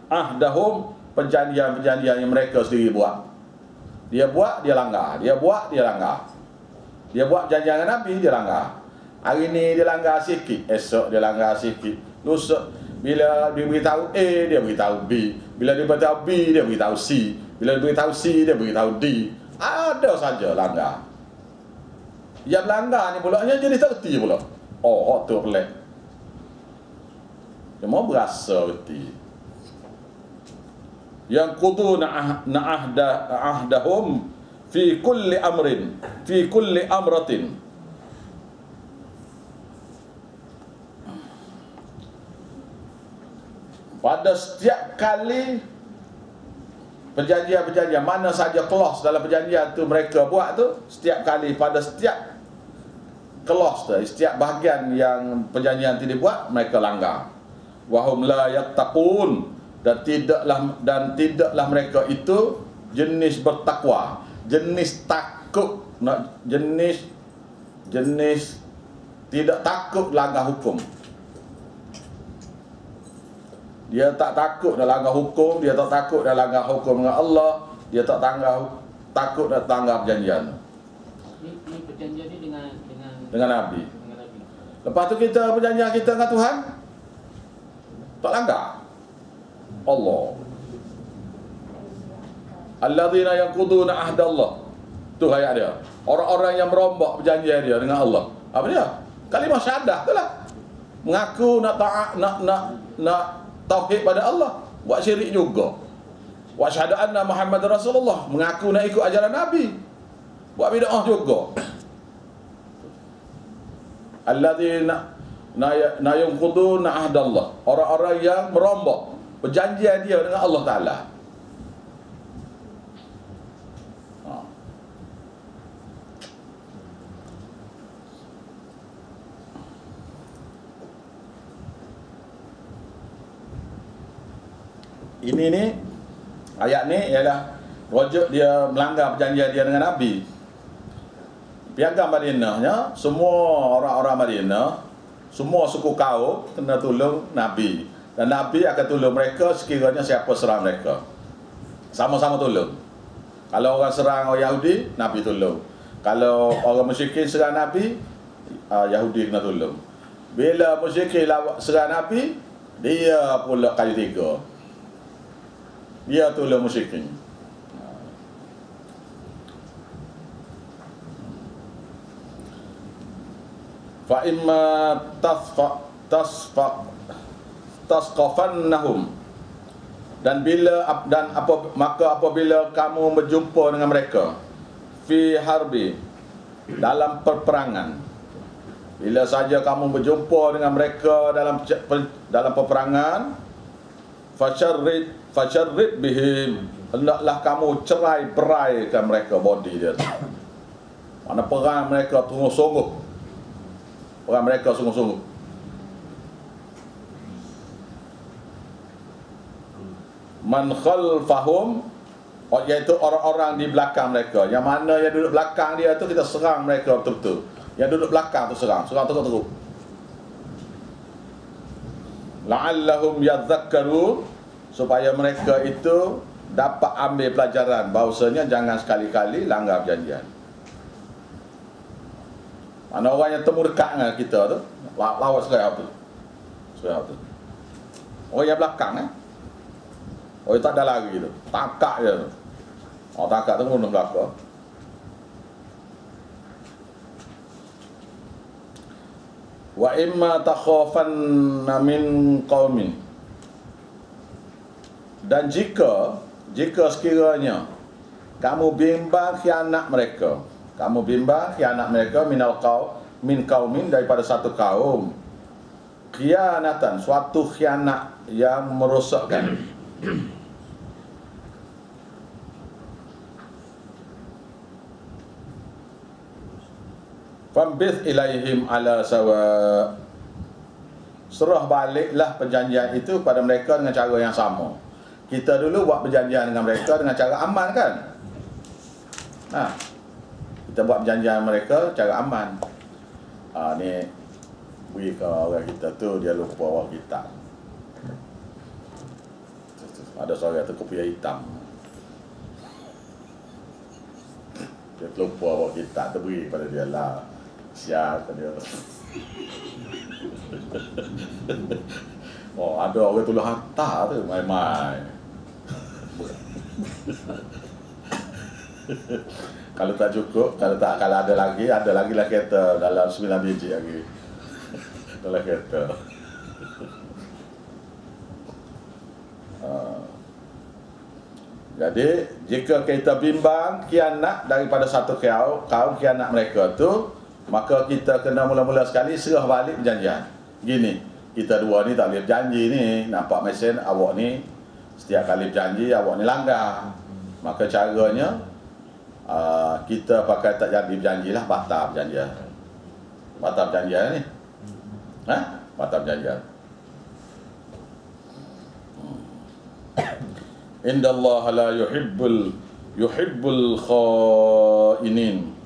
ahdahum, perjanjian-perjanjian yang mereka sendiri buat. Dia buat, dia langgar. Dia buat, dia langgar. Dia buat janjian dengan Nabi, dia langgar. Hari ni dia langgar sikit, esok dia langgar sikit. Lusa bila dia beritahu A, dia beritahu B. Bila dia beritahu B, dia beritahu C. Bila dia beritahu C, dia beritahu D. Ada saja langgar. Yang langgar ni pula hanya jadi terti pula. Oh, tu pelik. Dia mau berasa reti. Yang quduna ahdahum fi kulli amrin, fi kulli amratin. Pada setiap kali perjanjian-perjanjian, mana saja clause dalam perjanjian tu mereka buat tu, setiap kali, pada setiap clause tu, setiap bahagian yang perjanjian tu dibuat, mereka langgar. Wahum la yattaqun, dan tidaklah mereka itu jenis bertakwa, jenis takut, jenis tidak takut langgar hukum. Dia tak takut nak langgar hukum, dia tak takut nak langgar hukum dengan Allah, dia tak takut nak langgar perjanjian. Ini perjanjian ni dengan Nabi. Lepas tu kita perjanjian kita dengan Tuhan tak langgar. Allah. Alladzina yanquduna ahdallah. Tu ayat dia. Orang-orang yang merombak perjanjian dia dengan Allah. Apa dia? Kalimah syahadah itulah. Mengaku nak taat, nak tauhid pada Allah, buat syirik juga. Wa syahadu anna Muhammad Rasulullah, mengaku nak ikut ajaran Nabi, buat bid'ah juga. Alladzina yanquduna ahdallah, orang-orang yang merombak perjanjian dia dengan Allah Ta'ala. Ini ni, ayat ni ialah rujuk dia melanggar perjanjian dia dengan Nabi. Piagam Madinahnya, semua orang-orang Madinah, semua suku kaum kena tolong Nabi. Dan Nabi akan tolong mereka sekiranya siapa serang mereka. Sama-sama tolong. Kalau orang serang orang Yahudi, Nabi tolong. Kalau orang musyrikin serang Nabi, Yahudi kena tolong. Bila musyrikin serang Nabi, dia pula kali tiga. Dia tolong musyrikin. Fa imma tasfaq tasqafannahum, dan apabila kamu berjumpa dengan mereka fi harbi, dalam perperangan. Bila saja kamu berjumpa dengan mereka dalam peperangan, fasyarrid bihim, hendaklah kamu cerai-beraikan mereka body dia. Mana perang mereka sungguh-sungguh. Perang mereka sungguh-sungguh. Man khalfahum, iaitu orang-orang di belakang mereka. Yang mana yang duduk belakang dia tu kita serang mereka betul-betul. Yang duduk belakang tu serang teruk-teruk. La'allahum yadhakkarun, supaya mereka itu dapat ambil pelajaran bahawasanya jangan sekali-kali langgar perjanjian. Mana orang yang temu dekat dengan kita tu lawan serang tu. Orang yang belakang orang tak ada lari tu, tangkap je tu. Orang tangkap tu bunuh belakang. Wa imma takhafanna min qaumin, dan jika sekiranya kamu bimbang khianat mereka, min qaumin, daripada satu kaum, khianatan, suatu khianat yang merosakkan, fambith ilaihim ala sawa, serah baliklah perjanjian itu pada mereka dengan cara yang sama. Kita dulu buat perjanjian dengan mereka dengan cara aman kan? Kita buat perjanjian mereka cara aman. Ni beri ke orang kita tu, dia lupa orang kita. Ada seorang tu kopiah hitam, dia lupa orang kita tu, beri pada dia lah. Sial dia. Ada orang tulis hantar tu main-main. Kalau tak cukup, kalau ada lagi lah kereta dalam 9 biji lagi. Dalam kereta. Jadi jika kita bimbang khianat daripada satu kaum khianat mereka tu, maka kita kena mula-mula sekali serah balik perjanjian. Gini, kita dua ni tak boleh berjanji ni, nampak mesin awak ni setiap kali berjanji awak ni langgar. Maka caranya kita pakai tak jadi berjanji lah, batal perjanjian. Batal perjanjian ni. Batal perjanjian. Indallaha la yuhibbul khainin.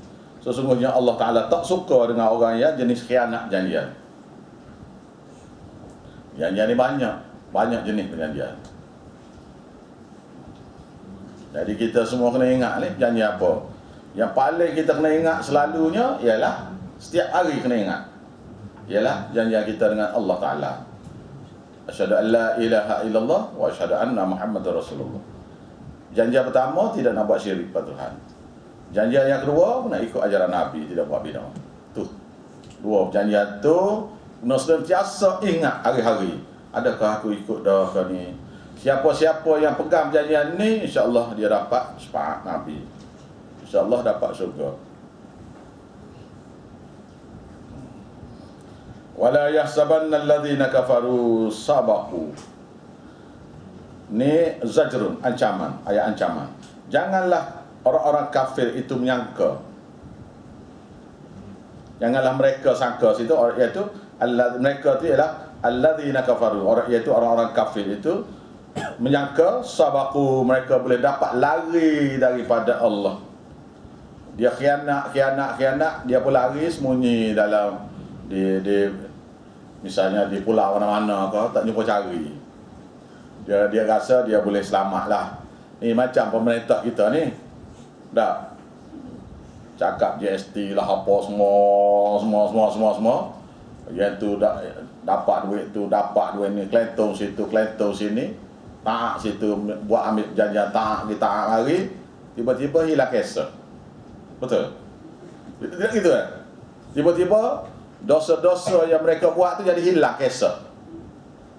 Sesungguhnya Allah Ta'ala tak suka dengan orang yang jenis khianat perjanjian. Perjanjian ni banyak jenis perjanjian. Jadi kita semua kena ingat ni perjanjian apa. Yang paling kita kena ingat selalunya ialah setiap hari kena ingat, ialah perjanjian kita dengan Allah Ta'ala. Asyhadu an la ilaha illallah wa asyhadu anna Muhammadar Rasulullah. Janjian pertama, tidak nak buat syirik pada Tuhan. Janjian yang kedua, nak ikut ajaran Nabi, tidak buat bid'ah. Tu. Dua perjanjian tu kena sentiasa ingat hari-hari. Adakah aku ikut dah ke ni? Siapa-siapa yang pegang perjanjian ni, insya-Allah dia dapat syafaat Nabi. Insya-Allah dapat syurga. Wala yahsabanna alladhina kafaru sabaqu. Ni zajrun, ancaman, ayat ancaman. Janganlah orang-orang kafir itu menyangka. Janganlah mereka sangka situ, iaitu mereka itu ialah alladzina kafaru, iaitu orang-orang kafir itu menyangka sabaqu, mereka boleh dapat lari daripada Allah. Dia khianat, dia pun lari sembunyi dalam di misalnya di pulau mana-mana ke, tak jumpa cari. Dia rasa dia boleh selamatlah. Ni macam pemerintah kita ni. Dah cakap GST lah apa semua. Yang tu dapat duit tu, dapat duit ni, kelentong situ, kelentong sini, taak situ, buat ambil janjian taak, kita taak lari, tiba-tiba hilang kesah. Betul? Tidak gitu kan? Tiba-tiba dosa-dosa yang mereka buat tu jadi hilang kesah.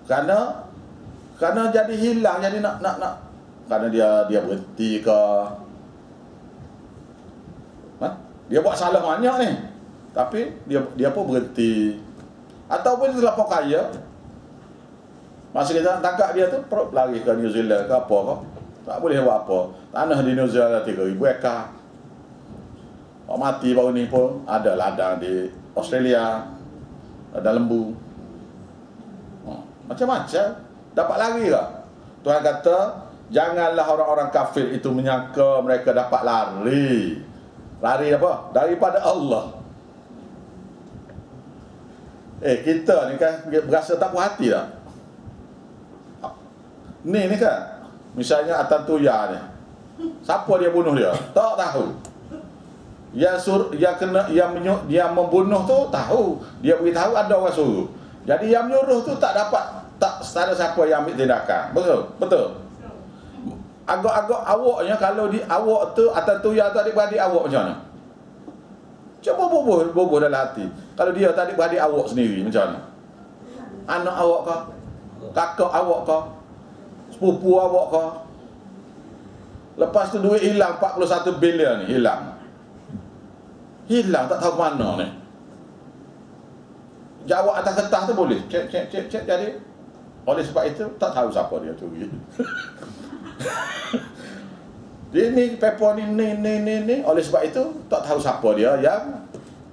Karena jadi hilang, jadi nak karena dia berhenti ke, dia buat salah banyak ni, tapi dia pun berhenti, ataupun dia terlampau kaya, masa kita nak tangkap dia tu lari ke New Zealand ke apa ke, tak boleh buat apa. Tanah di New Zealand 3,000 ekar. Orang mati baru ni pun ada ladang di Australia, ada lembu, macam-macam dapat lari lah. Tuhan kata janganlah orang-orang kafir itu menyangka mereka dapat lari apa? Daripada Allah. Kita ni kan berasa tak puas hati tak? Ni kan, misalnya Atan Tuya ni, siapa dia bunuh dia? Tak tahu. Yang membunuh tu tahu, dia beritahu ada orang suruh. Jadi yang menyuruh tu tak ada siapa yang ambil tindakan. Betul. Agak-agak awaknya, kalau awak tu Atan Tuya tu adik-beradik awak macam mana? Cuba bubuh dalam hati. Kalau dia tu adik-beradik awak sendiri macam mana? Anak awak ke? Kakak awak ke? Sepupu awak ke? Lepas tu duit hilang 41 bilion ni, hilang tak tahu mana ni. Jawab atas kertas tu boleh cek jadi. Oleh sebab itu tak tahu siapa dia curi. Dia ni paper ni oleh sebab itu tak tahu siapa dia yang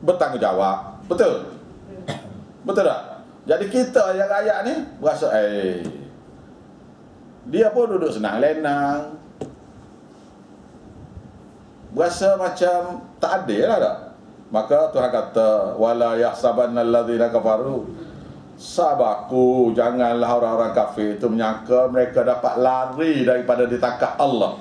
bertanggungjawab. Betul tak? Jadi kita yang rakyat ni berasa dia pun duduk senang lenang, berasa macam tak adil lah tak? Maka Tuhan kata wala yahsabanna alladzina kafaru, sabarku, janganlah orang-orang kafir itu menyangka mereka dapat lari daripada ditangkap Allah.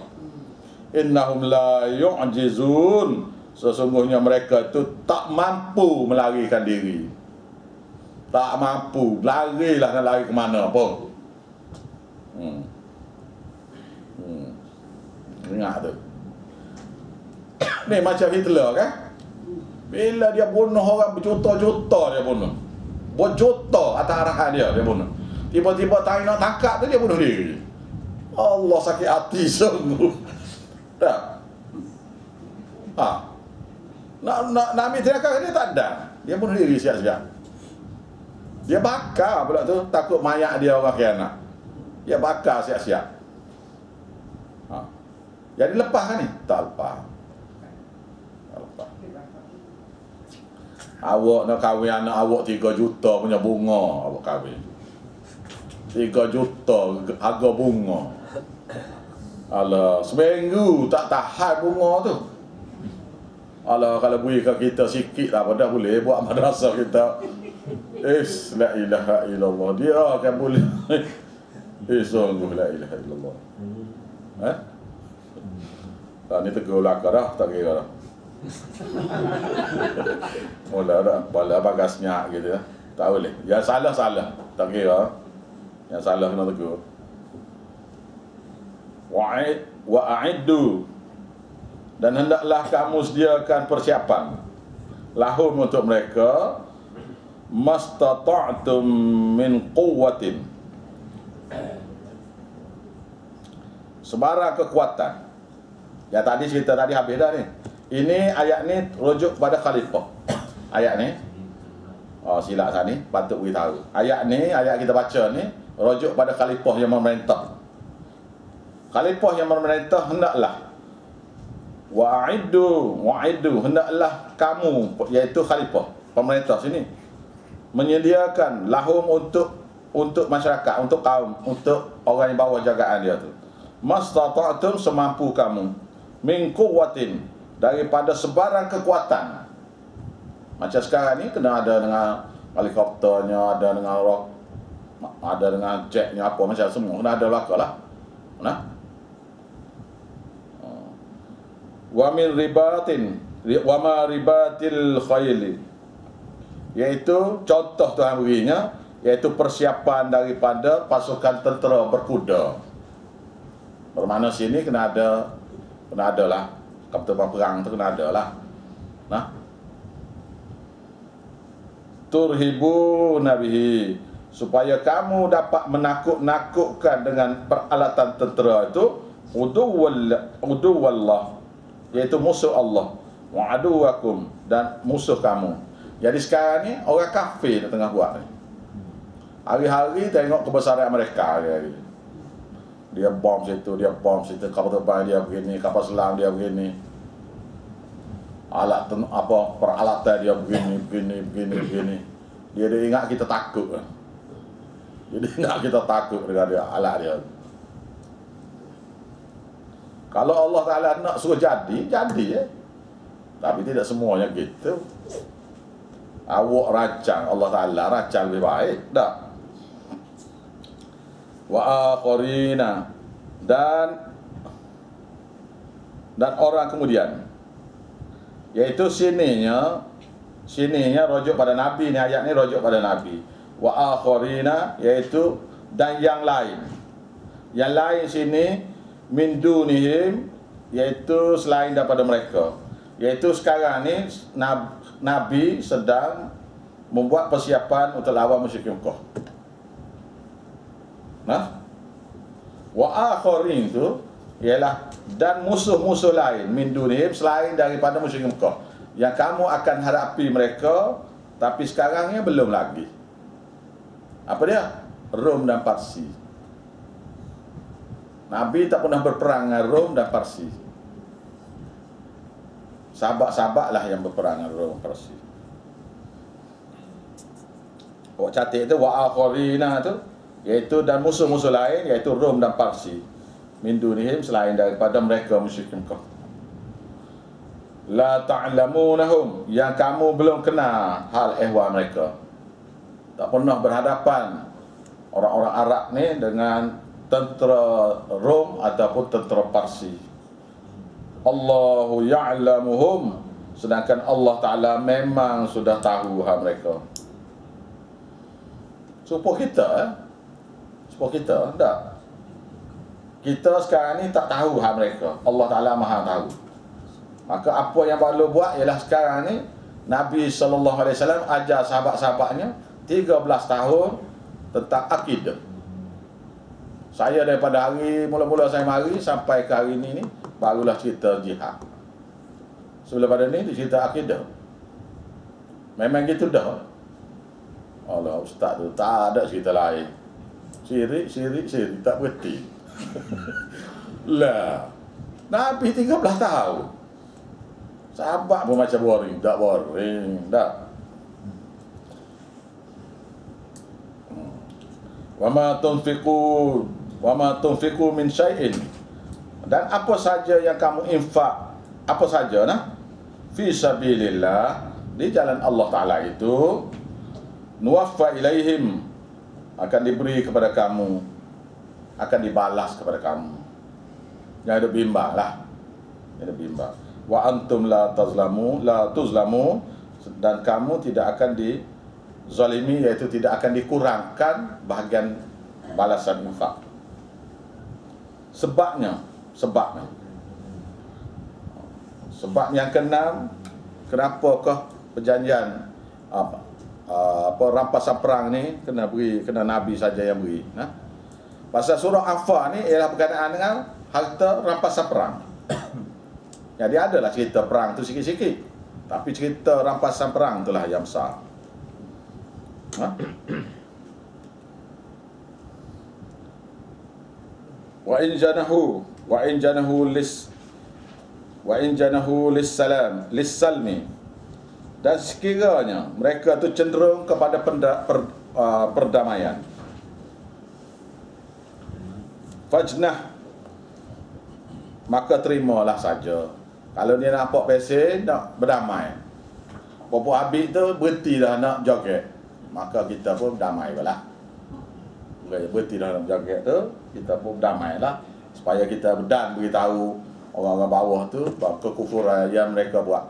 Innahum la yu'jizun, sesungguhnya mereka itu tak mampu melarikan diri. Tak mampu, larilah nak lari ke mana pun. Ingat tu. Ni macam Hitler kan? Bila dia bunuh orang berjuta-juta, dia bunuh. Berjuta atas arahan dia bunuh. Tiba-tiba tak nak tangkap tu dia bunuh diri. Allah, sakit hati sungguh. Tak? Nak ambil tindakan dia tak ada. Dia bunuh diri siap-siap. Dia bakar pula tu, takut mayat dia orang khianat. Dia bakar siap-siap. Jadi lepas kan ni? Tak lepas. Awak nak kahwin anak awak 3 juta punya bunga, awak kahwin 3 juta harga bunga. Alah, seminggu tak tahan bunga tu. Alah, kalau beri ke kita sikit lah, pada boleh buat madrasah kita. La ilaha illallah. Dia akan boleh. Sungguh la ilaha illallah. Ni tegur lakar dah, tak kira dah. Mula dah, bala bagasnya gitu ya. Tak boleh. Yang salah, tak kira. Yang salah kena tegur. Wa'iddu, dan hendaklah kamu sediakan persiapan lahum untuk mereka mastata'tum min quwwatin, sebarang kekuatan. Ya tadi cerita tadi habis dah ni. Ini ayat ni rujuk pada khalifah. Ayat ni silap sana ni patut beritahu. Ayat kita baca ni rujuk pada khalifah yang memerintah. Khalifah yang memerintah hendaklah wa'iddu, hendaklah kamu, iaitu khalifah pemerintah sini, menyediakan lahum untuk masyarakat, untuk kaum, untuk orang yang bawah jagaan dia tu, mastata'tum, semampu kamu, min quwwatin, daripada sebarang kekuatan. Macam sekarang ni kena ada dengan helikopternya, ada dengan rock, ada dengan jetnya, apa macam semua kena ada lah. Wa min ribatin wa ma ribatil khayli, iaitu contoh Tuhan berinya, iaitu persiapan daripada pasukan tentera berkuda. Bermakna sini kena ada lah kapten perang tu, kena ada lah. Turhibu nabihi, supaya kamu dapat menakut-nakutkan dengan peralatan tentera itu uduwallah, iaitu musuh Allah, wa aduwakum, dan musuh kamu. Jadi sekarang ni orang kafir dah tengah buat ni. Hari-hari tengok kebesaran mereka hari-hari. Dia bom situ, kapal terbang dia begini, kapal selam dia begini. Peralatan dia begini. Dia ingat kita takut. Jadi ingat kita takut dengan dia, alat dia. Kalau Allah Ta'ala nak suruh jadi ya. Tapi tidak semuanya gitu. Awak rancang, Allah Ta'ala rancang lebih baik. Tak. Wa akharina, dan orang kemudian, yaitu sininya rujuk pada Nabi ni, ayat ni rujuk pada Nabi. Wa akharina, yaitu dan yang lain. Yang lain sini min dunihim, yaitu selain daripada mereka. Yaitu sekarang ni Nabi sedang membuat persiapan untuk lawan musyrikin Mekah. Wa akharin tu ialah dan musuh-musuh lain min dunihim, selain daripada musyrikin Mekah, yang kamu akan hadapi mereka, tapi sekarangnya belum lagi. Apa dia? Rom dan Parsi. Nabi tak pernah berperang dengan Rom dan Parsi. Sahabat-sahabat lah yang berperang dengan Rom dan Parsi. Awak catat tu wa akharina tu, iaitu dan musuh-musuh lain, iaitu Rom dan Parsi. Min dunihim, selain daripada mereka musyrikin Mekah. La ta'lamunahum, yang kamu belum kenal hal ehwal mereka. Tak pernah berhadapan orang-orang Arab ni dengan tentera Rom ataupun tentera Parsi. Allahu ya'lamuhum, sedangkan Allah Ta'ala memang sudah tahu hal mereka. Supaya kita tak. Kita sekarang ni tak tahu hal mereka. Allah Ta'ala maha tahu. Maka apa yang perlu buat ialah sekarang ni Nabi SAW ajar sahabat-sahabatnya 13 tahun tentang akidah. Saya daripada hari mula-mula saya mari sampai ke hari ini barulah cerita jihad. Sebelum pada ni cerita akidah. Memang gitu dah. Allah, ustaz tu tak ada cerita lain. Syirik tak berhenti. Lah, Nabi 13 tahun. Sahabat pun macam boring, tak. Wa ma tunfiqu min syai'in, dan apa saja yang kamu infak, apa saja fi sabilillah, di jalan Allah Ta'ala itu, nuwaffa ilaihim, akan diberi kepada kamu, akan dibalas kepada kamu. Jangan ada bimbang lah. Jangan ada bimbang. Wa antum la tuzlamu, dan kamu tidak akan dizalimi, iaitu tidak akan dikurangkan bahagian balasan infak. Sebab yang keenam, kenapakah perjanjian rampasan perang ni kena Nabi saja yang beri. Pasal surah Anfal ni ialah berkenaan dengan harta rampasan perang. Jadi adalah cerita perang tu sikit-sikit, tapi cerita rampasan perang itulah yang besar. Wa in janahu lis-salmi, dan sekiranya mereka tu cenderung kepada perdamaian, fajnah, maka terimalah saja. Kalau dia nampak pesen nak berdamai, Bapak habis tu berhenti dah nak joget, maka kita pun damai lah. Berhenti dah nak joget tu, kita pun damai lah, supaya kita dan beritahu orang-orang bawah tu bahawa kekufuran yang mereka buat.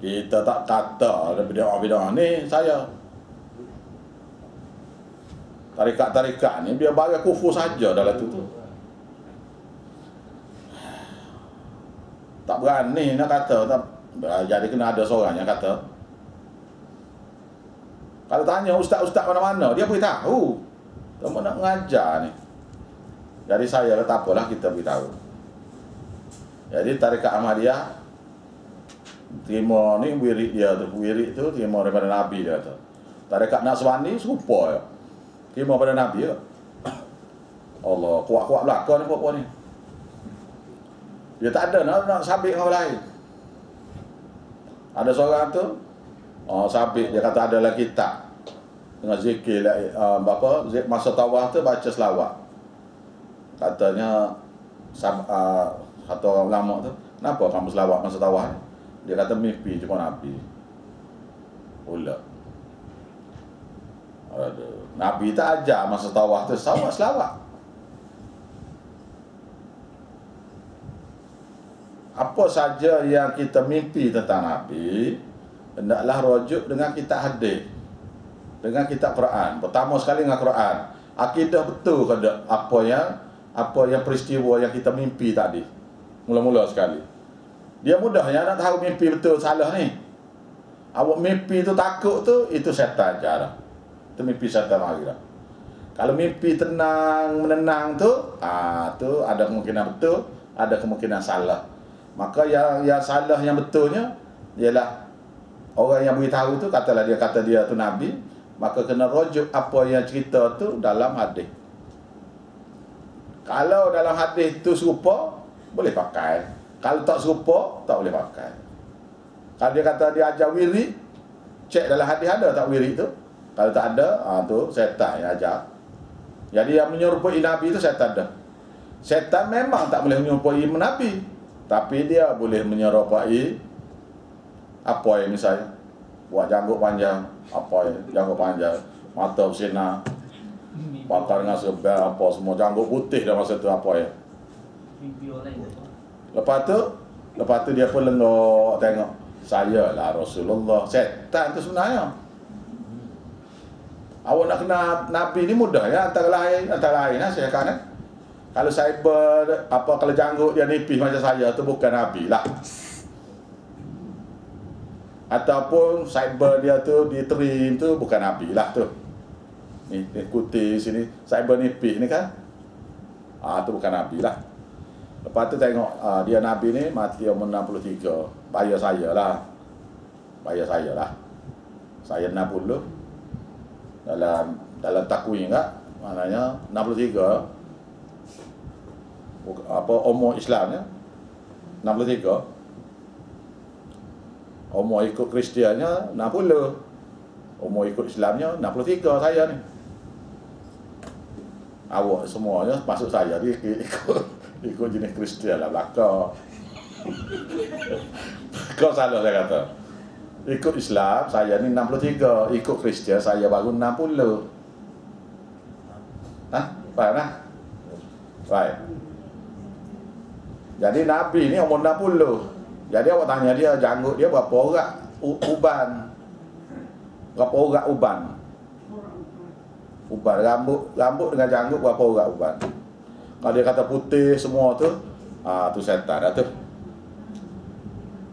Kita tak kata bid'ah ni saya. Tarikat-tarikat ni dia bagi kufur saja dalam tu. Tak berani nak kata, tak, jadi kena ada seorang yang kata. Kalau tanya ustaz-ustaz mana-mana, dia beritahu. Kamu nak mengajar ni. Jadi saya tak apalah kita beritahu. Jadi tarekat Ahmadiyah terima ni wirid dia tu, wirid tu terima daripada Nabi dia kata. Tarekat Naqsbandi serupa ya. Terima daripada Nabi ya. Allah, kuat-kuat belaka ni puak-puak ni. Dia tak ada nak sabit dengan orang lain. Ada seorang tu sabit, dia kata adalah kitab dengan zikir masa tawaf tu baca selawat. Katanya satu orang ulama tu, kenapa kamu selawat masa tawaf? Dia kata mimpi jumpa Nabi. Pula. Aduh, Nabi tak ajar masa tawaf tu selawat. Apa saja yang kita mimpi tentang Nabi, hendaklah rujuk dengan kitab hadis, dengan kitab Quran. Pertama sekali dengan Quran. Akidah betul ke apa yang peristiwa yang kita mimpi tadi. Mula-mula sekali. Dia mudahnya nak tahu mimpi betul salah ni. Awak mimpi tu takut tu, itu syaitan ajar. Itu mimpi syaitan lagi dah. Kalau mimpi tenang, menenang tu, tu ada kemungkinan betul, ada kemungkinan salah. Maka yang salah yang betulnya ialah orang yang beritahu tu kata dia tu Nabi, maka kena rujuk apa yang cerita tu dalam hadis. Kalau dalam hadis tu serupa, boleh pakai. Kalau tak serupa, tak boleh pakai. Kalau dia kata dia ajar wirid, cek dalam hadis ada tak wirid tu. Kalau tak ada, tu syaitan yang ajar. Jadi yang menyerupai Nabi tu syaitan dah. Syaitan memang tak boleh menyerupai Nabi, tapi dia boleh menyerupai apa yang misalnya buat janggut panjang, janggut panjang, mata bersinar, bakar dengan sebel apa semua, janggut putih dah masa tu apa ya. Lepas tu dia pun lenggok tengok, saya lah Rasulullah. Setan tu sebenarnya. Awak nak kenal Nabi ni mudah ya, antara lain saya kata. Kalau cyber kalau janggut dia nipis macam saya tu bukan Nabi lah. Ataupun cyber dia tu ditrim tu bukan Nabi lah tu. Ni ikuti sini cyber nipis ni kan. Tu bukan Nabi lah. Lepas tu tengok dia Nabi ni mati umur 63. Bayar saya lah. Saya 60. Dalam takwim tak, maknanya 63. Umur Islamnya 63. Umur ikut Kristiannya 60. Umur ikut Islamnya 63 saya ni. Awak semuanya masuk saya ikut jenis Kristian lah belakang. Kau salah saya kata. Ikut Islam saya ni 63, ikut Kristian saya baru 60. Faham tak? Baik. Jadi Nabi ni umur 60. Jadi awak tanya dia janggut dia berapa orang uban? Berapa orang uban? Uban rambut dengan janggut berapa orang uban? Kalau dia kata putih semua tu, tu setan dah tu.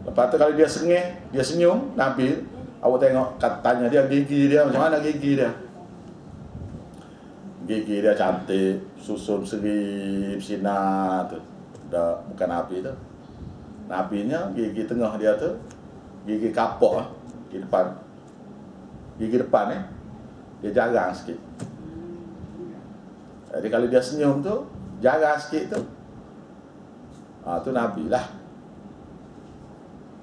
Lepas tu kalau dia sengih, dia senyum, Nabi, awak tengok tanya dia gigi dia macam mana gigi dia. Gigi dia cantik, susun seri bersinar tu. Dah bukan Nabi tu. Nabinya gigi tengah dia tu, gigi kapok gigi depan. Gigi depan dia jarang sikit. Jadi kalau dia senyum tu jarang sikit tu. Tu Nabi lah.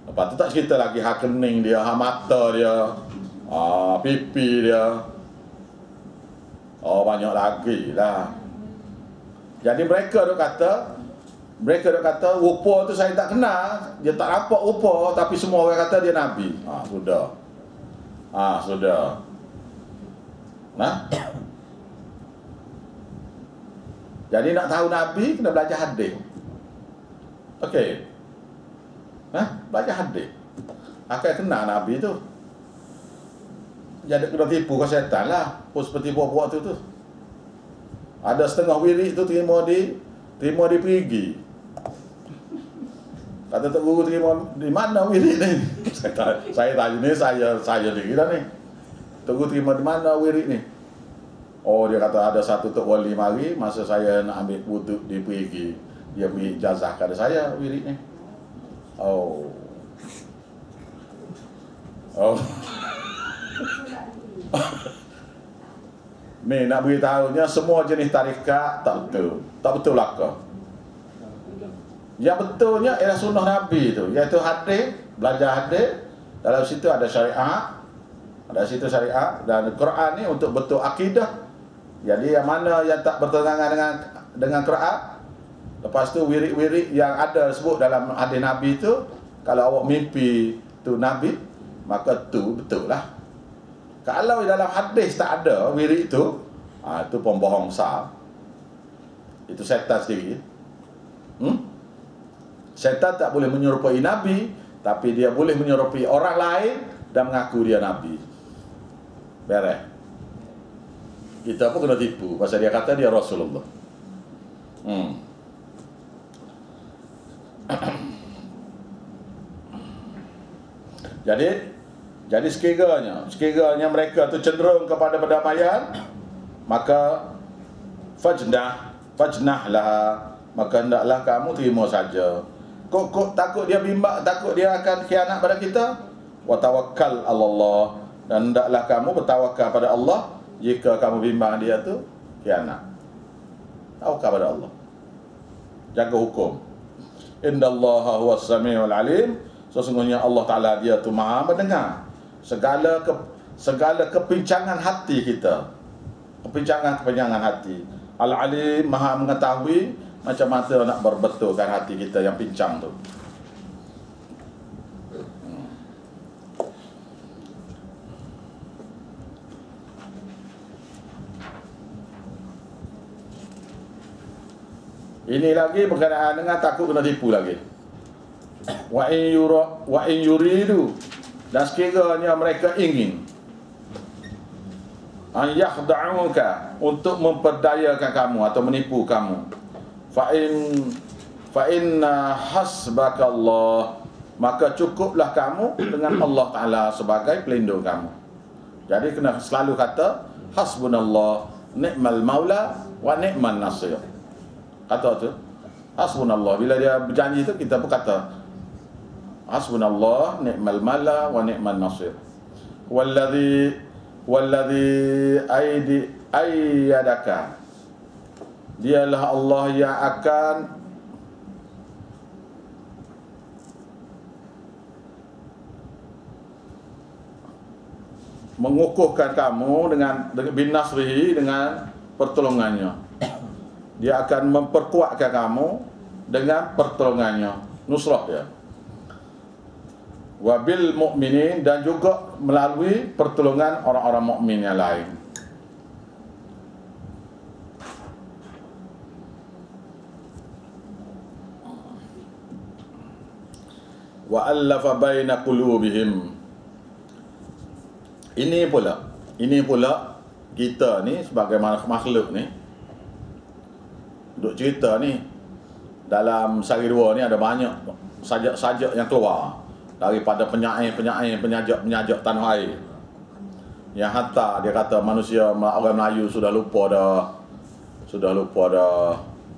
Lepas tu tak cerita lagi hak kening dia, hak mata dia, pipi dia. Banyak lagi lah. Jadi mereka duk kata rupa tu saya tak kenal. Dia tak nampak rupa, tapi semua orang kata dia Nabi. Sudah. Nah. Jadi nak tahu Nabi kena belajar hadis. Okey. Belajar hadis. Akan kenal Nabi tu. Jadi kena tipu ke syaitan lah. Seperti buat-buat tu. Ada setengah wirid tu terima di perigi. Kata Tok Guru terima di mana wirid ni? Saya tanya ni, saya diri dah ni. Tunggu terima di mana wirid ni? Oh, dia kata ada satu tok wali mari masa saya nak ambil wuduk di pergi. Dia beri ijazah kepada saya wirid ni. Oh. Oh. Ni nak beritahunya semua jenis tarikat tak betul. Tak betul lakah. Yang betulnya ialah sunnah Nabi tu, iaitu hadis, belajar hadis. Dalam situ ada syariat. Ada situ syariat dan Quran ni untuk betul akidah. Jadi yang mana yang tak bertentangan dengan Quran. Lepas tu wirid-wirid yang ada sebut dalam hadis Nabi tu, kalau awak mimpi tu Nabi, maka tu betul lah. Kalau dalam hadis tak ada wirid tu, itu pembohong besar. Itu setan sendiri. Setan tak boleh menyerupai Nabi, tapi dia boleh menyerupai orang lain dan mengaku dia Nabi. Beres. Kita pun kena tipu pasal dia kata dia Rasulullah. Jadi sekiranya mereka tu cenderung kepada perdamaian, maka fajnahlah, maka hendaklah kamu terima saja. Kok takut dia bimbang, takut dia akan khianat pada kita? Wa tawakkal 'ala Allah, dan hendaklah kamu bertawakal pada Allah jika kamu bimbang dia tu khianat. Tawakal pada Allah. Jaga hukum. Innallaha huwas samiul alim. Sesungguhnya Allah Taala dia tu Maha mendengar segala kepincangan hati kita. Kepincangan hati. Al-Alim, Maha mengetahui macam mana nak berbetulkan hati kita yang pincang tu. Ini lagi berkenaan dengan takut kena tipu lagi. Wa in yuridu, dan sekiranya mereka ingin an yakhda'uka, untuk memperdayakan kamu atau menipu kamu, fa inna hasbakallah, maka cukuplah kamu dengan Allah Taala sebagai pelindung kamu. Jadi kena selalu kata hasbunallah ni'mal maula wa ni'man nasir. Kata tu hasbunallah, bila dia berjanji tu kita pun kata hasbunallah ni'mal maula wa ni'man nasir. Walladhi ayyadaka, dialah Allah yang akan mengukuhkan kamu dengan binasrihi, dengan pertolongannya. Dia akan memperkuatkan kamu dengan pertolongannya, nusrah dia. Wabil mukminin, dan juga melalui pertolongan orang-orang mukmin yang lain. Wa allafa baina qulubihim. Ini pula kita ni sebagai makhluk ni duk cerita ni, dalam sehari dua ni ada banyak sajak-sajak yang keluar daripada penyair, penyajak tanah air, yang hatta dia kata manusia, orang Melayu sudah lupa dah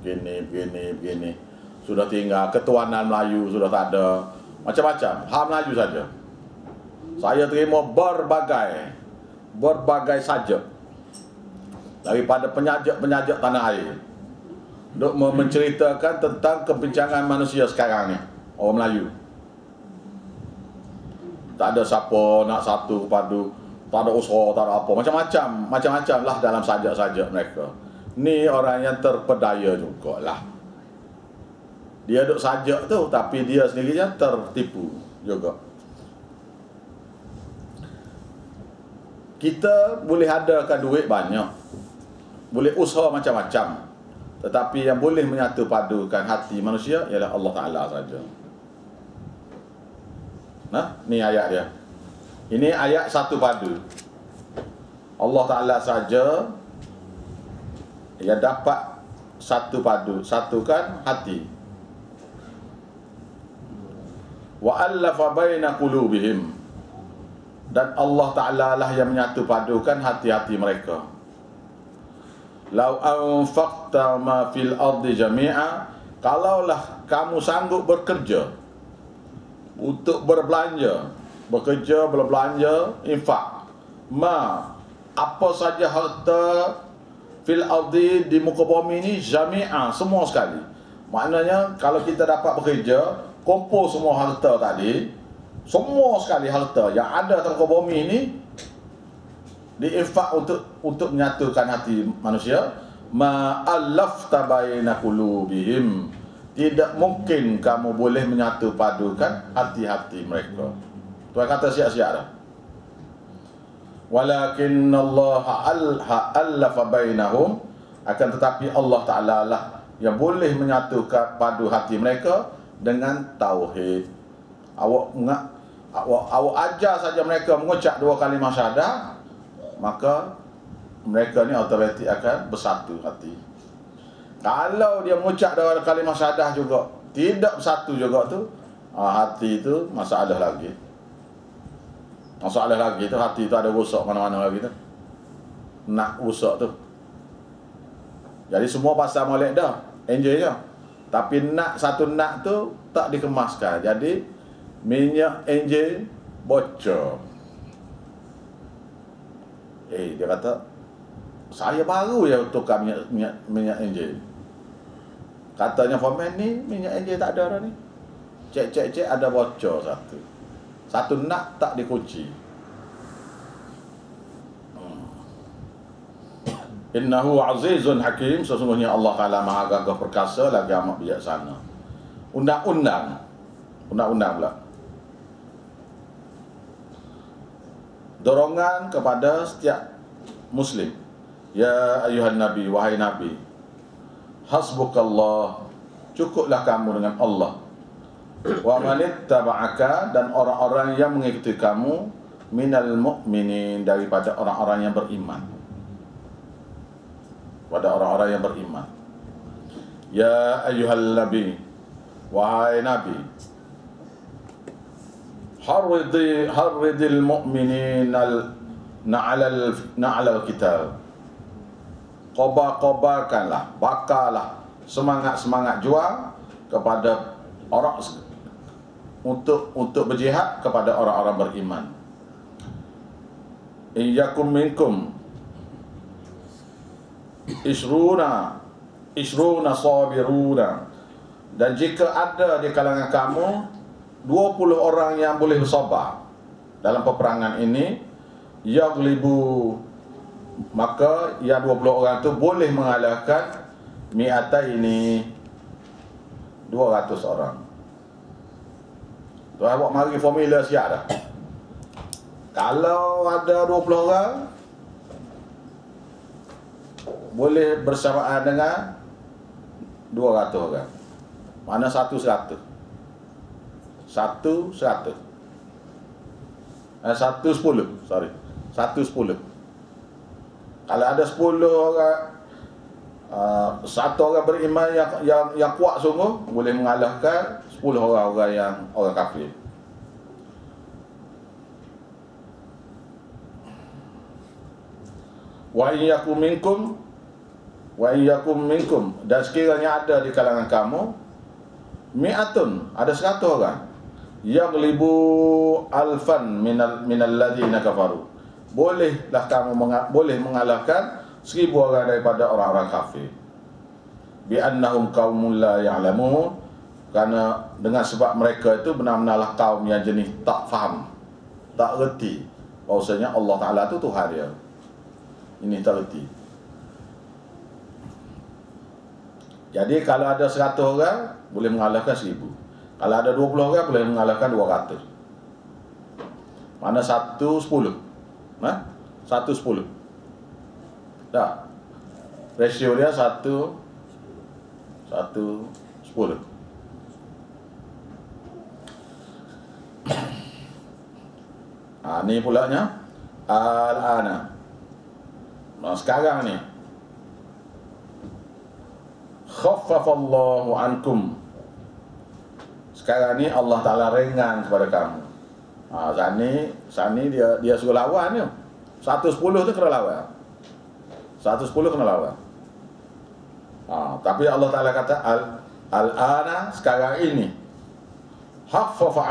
begini, sudah tinggal ketuanan Melayu, sudah tak ada, macam-macam hal Melayu saja. Saya terima berbagai sajak daripada penyajak tanah air untuk menceritakan tentang kebincangan manusia sekarang ni, orang Melayu. Tak ada siapa nak satu padu, tak ada usaha, tak ada apa, macam-macam lah dalam sajak-sajak mereka. Ni orang yang terpedaya jugalah. Dia duk sajak tu, tapi dia sendirinya tertipu juga. Kita boleh adakan duit banyak, boleh usaha macam-macam, tetapi yang boleh menyatu padukan hati manusia ialah Allah Ta'ala saja. Nah, ni ayat dia. Ini ayat satu padu. Allah Ta'ala saja yang dapat satu padu, satukan hati. Wa allafa baina qulubihim, dan Allah Ta'ala lah yang menyatu padukan hati-hati mereka. Lau anfaqta ma fil ardi jami'a, kalaulah kamu sanggup bekerja untuk berbelanja, bekerja, berbelanja, infak, ma, apa saja harta fil ardi, di muka bumi ini, jami'a, semua sekali. Maknanya kalau kita dapat bekerja, kumpul semua harta tadi, semua sekali harta yang ada dalam muka bumi ini, diinfak untuk menyatukan hati manusia, ma'allafta baina qulubihim, tidak mungkin kamu boleh menyatu padukan hati-hati mereka. Tuhan kata siap-siap dah. Walakin Allah allafa bainahum, akan tetapi Allah Ta'ala lah yang boleh menyatukan padu hati mereka dengan tauhid. Awak ajar saja mereka mengucap 2 kalimah syahadah, maka mereka ni automatik akan bersatu hati. Kalau dia mengucap 2 kalimah syahadah juga tidak bersatu juga tu, hati itu masalah lagi. Masalah lagi tu, hati tu ada rosak mana-mana lagi tu. Nak rosak tu. Jadi semua pasal molek dah, enjoy je. Tapi satu nak tu tak dikemaskan. Jadi minyak enjin bocor. Dia kata, saya baru ya tukar minyak enjin. Katanya foreman ni, minyak enjin tak ada dah ni. Cek ada bocor satu. Satu nak tak dikunci. Innahu azizun hakim, sesungguhnya Allah Ta'ala maha gagah perkasa lagi amat bijaksana. Undang-undang pula. Dorongan kepada setiap Muslim. Ya ayuhan Nabi, wahai Nabi, hasbukallah, cukuplah kamu dengan Allah. Wa manittaba'aka, dan orang-orang yang mengikuti kamu, minal mu'minin, daripada orang-orang yang beriman. Pada orang-orang yang beriman. Ya ayuhal Nabi, wahai Nabi, harridil mu'minin na'alal kitab, kobar-kobarkanlah, bakarlah, semangat-semangat juang kepada orang untuk berjihad kepada orang-orang beriman. Iyyakum minkum isruna sabiruna, dan jika ada di kalangan kamu 20 orang yang boleh bersabar dalam peperangan ini, yaglibu, maka yang 20 orang itu boleh mengalahkan mi'ata ini 200 orang. Tuan awak mari formula siap dah. Kalau ada 20 orang boleh bersamaan dengan 200 orang. Mana 1 100. 1 10. Sorry. 1 10. Kalau ada 10 orang, satu orang beriman yang kuat sungguh, boleh mengalahkan 10 orang-orang yang orang kafir. Wa iyyakum minkum, dan sekiranya ada di kalangan kamu mi'atun, ada 100 orang, yaglibu alfan minal ladzina kafaru, bolehlah kamu boleh mengalahkan 1000 orang daripada orang-orang kafir. Bi annahum qaumun la ya'lamun, kerana dengan sebab mereka itu benar-benarlah kaum yang jenis tak faham, tak reti bahawasanya Allah Ta'ala itu Tuhan dia. Ini tak reti. Jadi kalau ada 100 orang boleh mengalahkan 1000. Kalau ada 20 orang boleh mengalahkan 200. Mana 1 10? 1 10. Dah. Ratio dia 1 10. Ni pulanya al-ana. Sekarang ni khaffafallahu ankum, sekarang ni Allah Ta'ala ringan kepada kamu. Sani dia suruh lawan je. 110 tu kena lawan. 110 kena lawan. Tapi Allah Ta'ala kata al-ana, sekarang ini khaffafa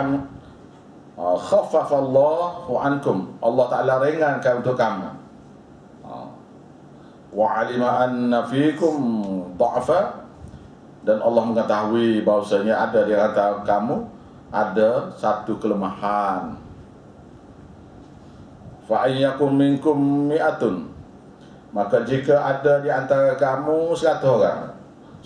Allahu ankum, Allah Ta'ala ringankan untuk kamu. Wa alima anna fikum dha'fa, dan Allah mengetahui bahwasanya ada di antara kamu ada satu kelemahan. Fa in yakum minkum mi'atun, maka jika ada di antara kamu 100 orang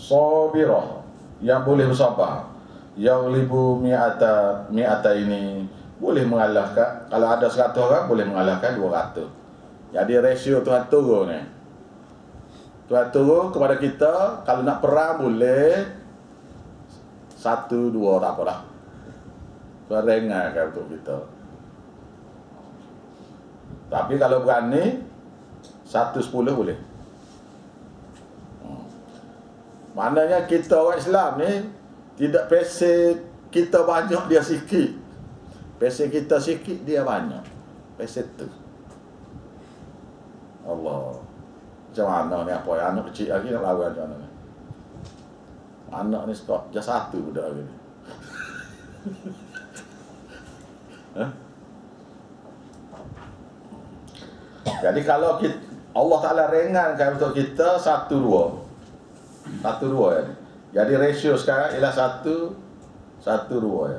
sabirah yang boleh bersabar, yang libu mi'ata ini boleh mengalahkan, kalau ada 100 orang boleh mengalahkan 200. Jadi rasio Tuhan turun ni. Tuhan turun kepada kita, kalau nak perang boleh 1, 2 tak apalah. Tuhan ringankan untuk kita. Tapi kalau berani 110 boleh. Maknanya kita orang Islam ni tidak pesen kita banyak dia sikit. Pesen kita sikit dia banyak. Pesen tu. Allah. Macam mana ni apa yang anak kecil lagi nak lawan macam mana ni? Anak ni sekot je satu budak lagi ni. Jadi kalau kita, Allah Ta'ala ringankan untuk kita 1-2 ya. Jadi ratio sekarang ialah 1-2 ya.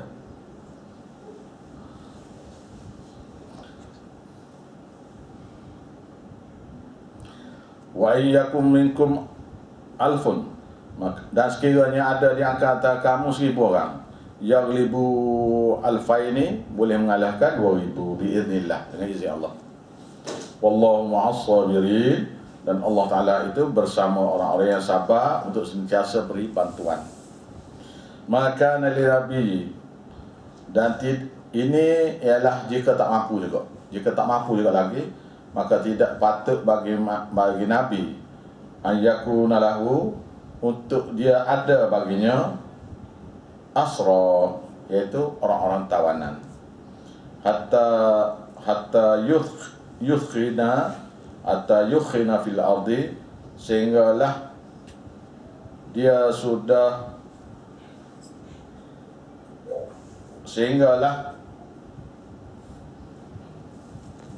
Wa iyyakum minkum alfun, dan sekiranya ada di antara kamu 1000 orang, yaghlibu alfaini, boleh mengalahkan 2000 biiznillah, dengan izin Allah. Wallahu ma'as sabirin, dan Allah Ta'ala itu bersama orang-orang yang sabar untuk sentiasa beri bantuan. Maka Nabi, dan ini ialah jika tak mampu juga. Jika tak mampu juga lagi, maka tidak patut bagi Nabi ayyakuna lahu, untuk dia ada baginya asra, yaitu orang-orang tawanan, hatta yukhina fil ardi, sehinggalah dia sudah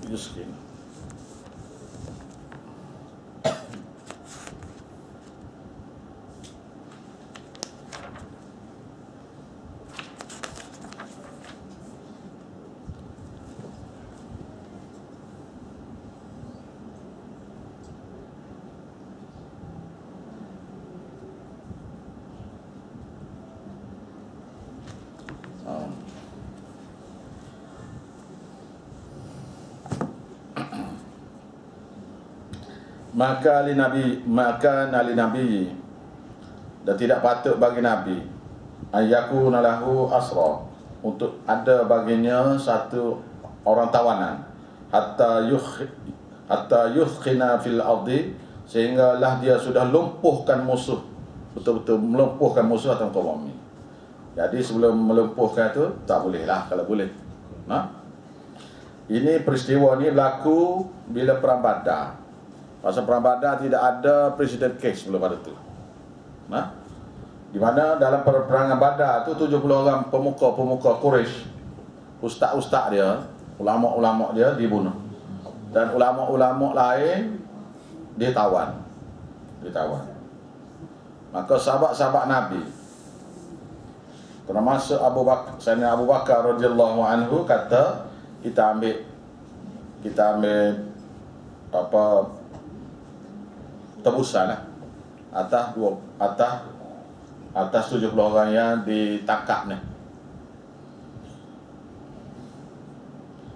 yukhina. Maka nali nabi, dan tidak patut bagi Nabi ayyakuna lahu asra, untuk ada baginya satu orang tawanan, hatta yukhina fil ardi, sehinggalah dia sudah lumpuhkan musuh, betul-betul melumpuhkan musuh atas muka bumi. Jadi sebelum melumpuhkan itu tak boleh lah, kalau boleh. Ini peristiwa ni berlaku bila perang Badar. Masa perang Badar tidak ada presiden case belum pada tu. Di mana dalam peperangan Badar tu 70 orang pemuka Quraisy, ustaz-ustaz dia, ulama-ulama dia dibunuh, dan ulama-ulama lain ditawan. Maka sahabat-sahabat Nabi, termasuk Sayyidina Abu Bakar radhiyallahu anhu, kata kita ambil tebusan lah atas 70 orang yang ditangkap ni.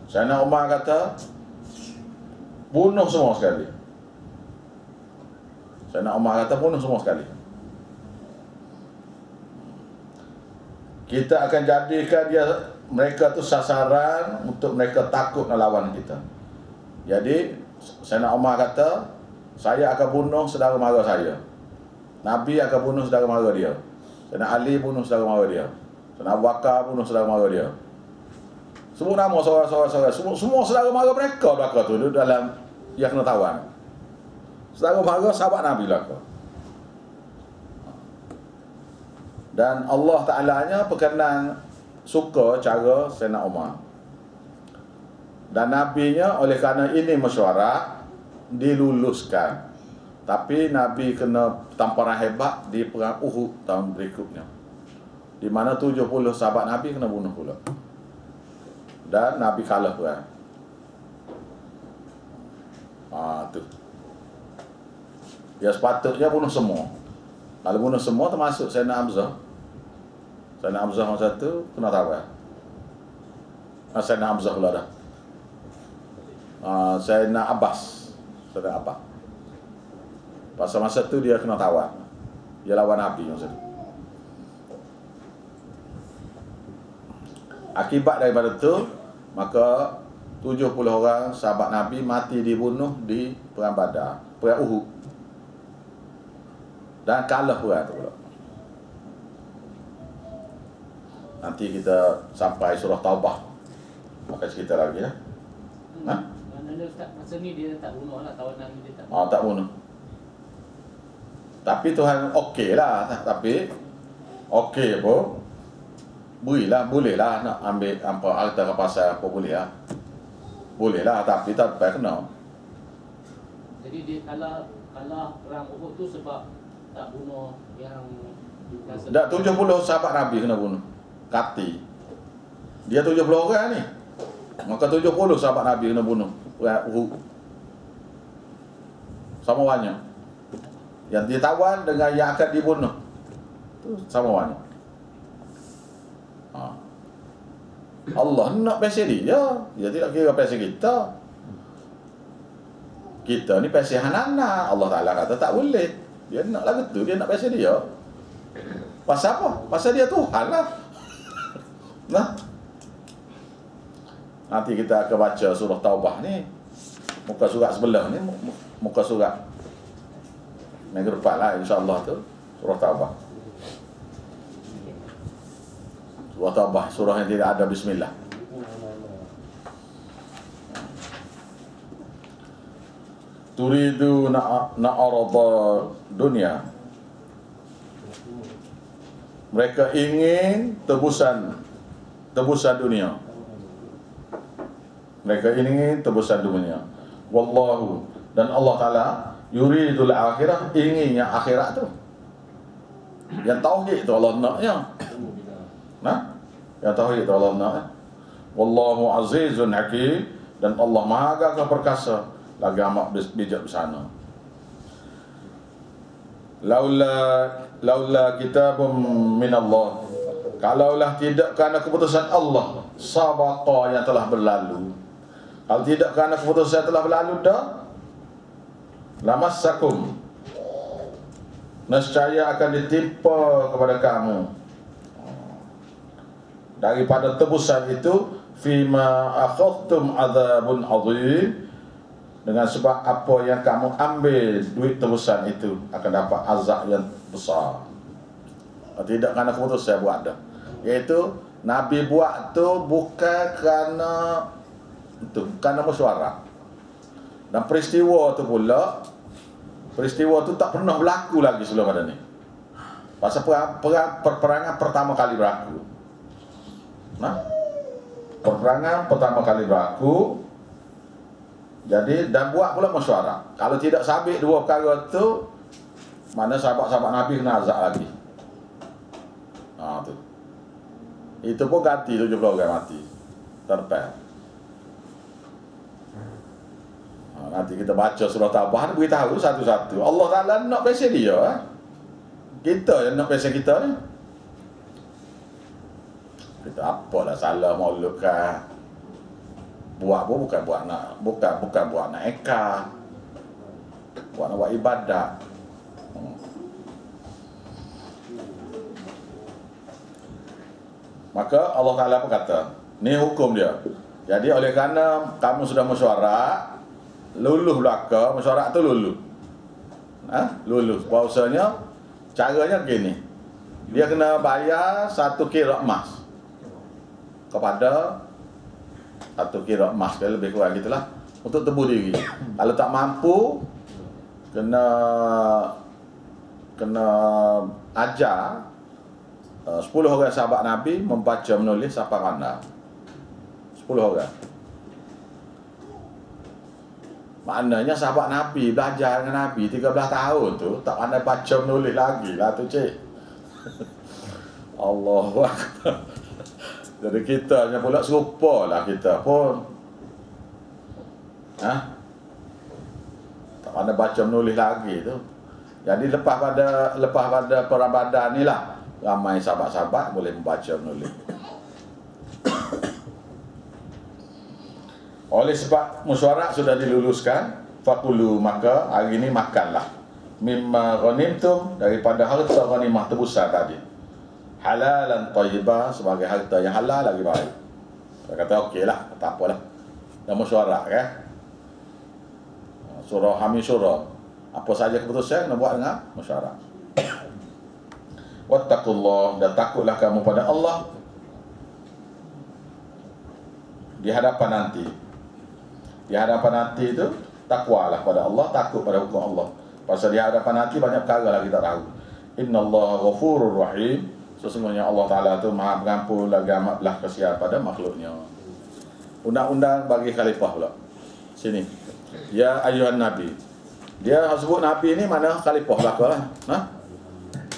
Sayyidina Umar kata bunuh semua sekali. Kita akan jadikan mereka tu sasaran untuk mereka takut melawan kita. Jadi Sayyidina Umar kata, saya akan bunuh saudara mara saya. Nabi akan bunuh saudara mara dia. Sayyidina Ali bunuh saudara mara dia. Sayyidina Abu Bakar bunuh saudara mara dia. Sebut nama saudara-saudara, semua saudara mara mereka belaka tu dalam yang kena tawan. Saudara mara sahabat Nabi belaka. Dan Allah Ta'ala-nya berkenan suka cara Sayyidina Umar. Dan Nabi-nya oleh kerana ini mesyuarat diluluskan. Tapi Nabi kena tamparan hebat di perang Uhud tahun berikutnya, di mana 70 sahabat Nabi kena bunuh pula. Dan Nabi kalah perang. Tu. Ya sepatutnya bunuh semua. Kalau bunuh semua termasuk Sayyidina Hamzah. Sayyidina Hamzah masa tu kena tawan. Sayyidina Hamzah pula dah. Sayyidina Abbas. Sayyidina Abbas. Pasal masa tu dia kena tawan. Dia lawan Nabi masa tu. Akibat daripada tu, maka 70 orang sahabat Nabi mati dibunuh di perang Badar, perang Uhud. Dan kalah perang tu pula. Nanti kita sampai surah Taubah. Maka cerita lagi ya. Mana Ustaz, masa ni dia tak bunuh lah, tawanan dia tak. Tak bunuh. Tapi Tuhan okey lah. Tapi okey apa? Berilah, bolehlah nak ambil apa harta rampasan apa boleh lah. Boleh lah, tapi tak payah kena. Jadi dia kalah perang Uhud tu sebab tak bunuh yang Dah 70 sahabat Nabi kena bunuh. Kati. Dia 70 orang ni. Maka 70 sahabat Nabi kena bunuh. Uhud. Sama banyak. Yang ditawan dengan yang akan dibunuh. Sama banyak. Allah nak pasal dia. Dia tidak kira pasal kita. Kita ni pasal anak-anak. Allah Ta'ala kata tak boleh. Dia nak lagu tu, dia nak pasal dia. Pasal apa? Pasal dia Tuhan lah. Nah. Nanti kita akan baca surah Taubah ni. Muka surat sebelah ni. Muka surat minggu depan lah insyaAllah tu. Surah Taubah. Surah Taubah, surah yang tidak ada bismillah. Turidu na'arada dunia. Mereka ingin tebusan dunia. Mereka ingin tebusan dunia. Wallahu, dan Allah Ta'ala yuridul akhirah, ingin yang akhirat tu. Yang tauhid tu Allah naknya. Yang tauhid tu Allah nak. Wallahu azizun hakim, dan Allah Maha Gagah Perkasa, lagi amat bijak bersana. Laula kitabun min Allah, kalaulah tidak kerana keputusan Allah, sabaqa yang telah berlalu. Kalau tidak kerana keputusan yang telah berlalu dah, lamassakum, nescaya akan ditimpa kepada kamu daripada tebusan itu, fima akhadtum adzabun azim, dengan sebab apa yang kamu ambil duit tebusan itu akan dapat azab yang besar. Tidak kerana keputusan buat dah. Iaitu Nabi buat tu bukan kerana itu, kerana mesyuarat. Dan peristiwa tu pula, peristiwa tu tak pernah berlaku lagi sebelum ada ni. Pasal peperangan pertama kali berlaku. Peperangan pertama kali berlaku. Jadi, dan buat pula mesyuarat. Kalau tidak sabit dua perkara tu, mana sahabat-sahabat Nabi kena azab lagi. Tu. Itu pun ganti 70 orang mati. Terpel. Nanti kita baca surah Taubah, beritahu satu-satu. Allah Ta'ala nak pasal dia. Kita yang nak pasal kita ni. Kita apalah salah maulud kan. Buat pun bukan buat nak eka. Buat nak buat ibadat. Maka Allah Ta'ala berkata, ni hukum dia. Jadi oleh kerana kamu sudah mesyuarat, luluh belaka, mesyuarat tu luluh. Luluh. Bahawasanya caranya begini. Dia kena bayar 1 kilo emas kepada atau kira emas, lebih kurang gitulah, untuk tebus diri. Kalau tak mampu, kena ajar 10 orang sahabat Nabi membaca menulis siapa kanda. 10 orang. Maknanya sahabat Nabi belajar dengan Nabi 13 tahun tu tak pandai baca menulis lagi lah tu, cik. Allahu Akbar. Jadi kita hanya pula serupa lah kita pun. Tak pandai baca menulis lagi tu. Jadi lepas pada perang Badar ni lah, ramai sahabat-sahabat boleh membaca menulis. Oleh sebab mesyuarat sudah diluluskan, fakulu, maka hari ini makanlah. Mimma ghanimtum, daripada harta ghanimah tebusan tadi. Halalan thayyibah, sebagai harta yang halal lagi baik. Dia kata okeylah, tak apalah. Dan mesyuarat kan. Surah Hamid Surah. Apa saja keputusan kena buat dengan mesyuarat. Wattaqullah, dan takutlah kamu pada Allah di hadapan nanti. Di hadapan nanti itu takwalah pada Allah, takut pada hukum Allah. Pasal di hadapan nanti banyak perkara lah kita tahu. Innallaha ghafurur rahim. Sesungguhnya Allah Ta'ala itu maha pengampun lagi amat belah kasihan pada makhluknya. Undang-undang bagi khalifah pula. Sini. Ya ayuhan Nabi. Dia sebut Nabi ni mana khalifah belaka lah.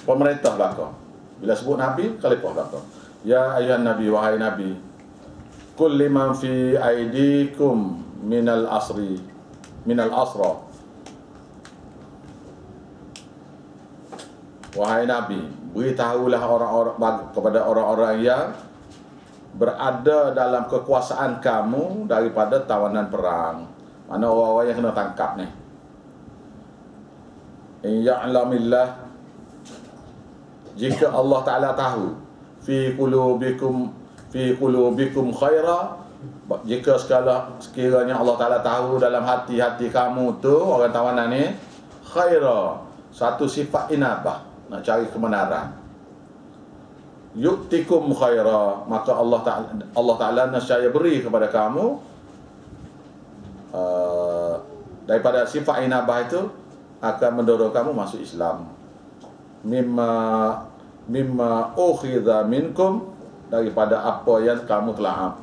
Pemerintah belaka. Bila sebut Nabi, khalifah belaka. Ya ayuhan Nabi, wahai Nabi. Kul liman fi aidikum minal asra. Wahai Nabi, beritahulah kepada orang-orang yang berada dalam kekuasaan kamu daripada tawanan perang. Mana orang-orang yang kena tangkap ni. In ya'lamillah, jika Allah Ta'ala tahu fi qulubikum khaira, jika sekiranya Allah Ta'ala tahu dalam hati-hati kamu tu, orang tawanan ni, khaira, satu sifat inabah, nak cari kebenaran, yuktikum khaira, maka Allah Ta'ala nescaya beri kepada kamu daripada sifat inabah itu, akan mendorong kamu masuk Islam. Mimma ukhidha minkum, daripada apa yang kamu telah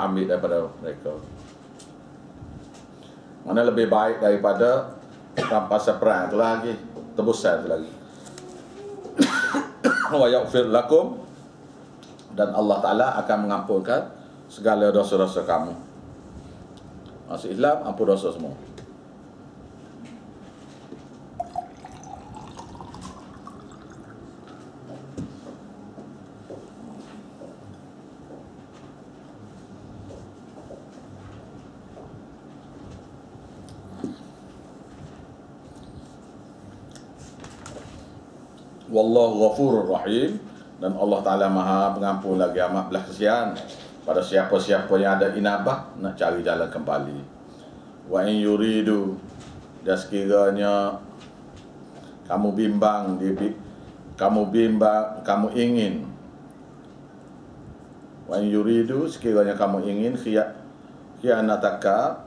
ambil daripada mereka. Mana lebih baik daripada rampasan perang itu lagi, tebusan itu lagi. Wa yaghfir lakum, dan Allah Ta'ala akan mengampunkan segala dosa-dosa kamu. Masuk Islam, ampun dosa semua. Wallahu ghafurur rahim, dan Allah Ta'ala maha pengampun lagi amat belas kasihan pada siapa-siapa yang ada inabah nak cari jalan kembali. Wa in yuridu, dan sekiranya kamu ingin, wa in yuridu, sekiranya kamu ingin khianataka,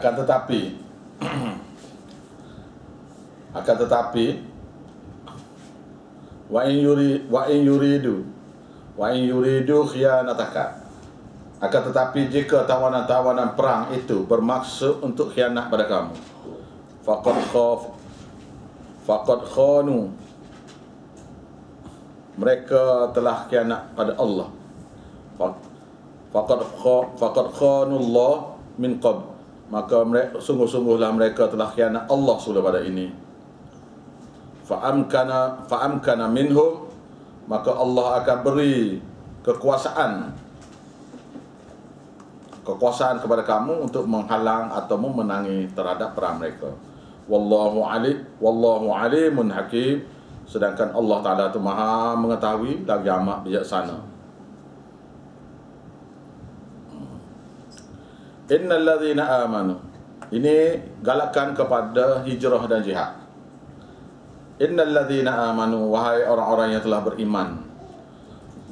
akan tetapi wa in yuridu khianataka, akan tetapi jika tawanan-tawanan perang itu bermaksud untuk khianat pada kamu, faqad khanu, mereka telah khianat pada Allah. Faqad khanullah min qabl, maka sungguh-sungguhlah mereka telah khianat Allah sudah pada ini. Fa'amkana minhum, maka Allah akan beri kekuasaan kepada kamu untuk menghalang atau memenangi terhadap perang mereka. Wallahu alimun hakim. Sedangkan Allah Ta'ala itu maha mengetahui lagi amat bijaksana. Innal ladzina amanu. Ini galakan kepada hijrah dan jihad. Innal ladzina amanu, wahai orang-orang yang telah beriman,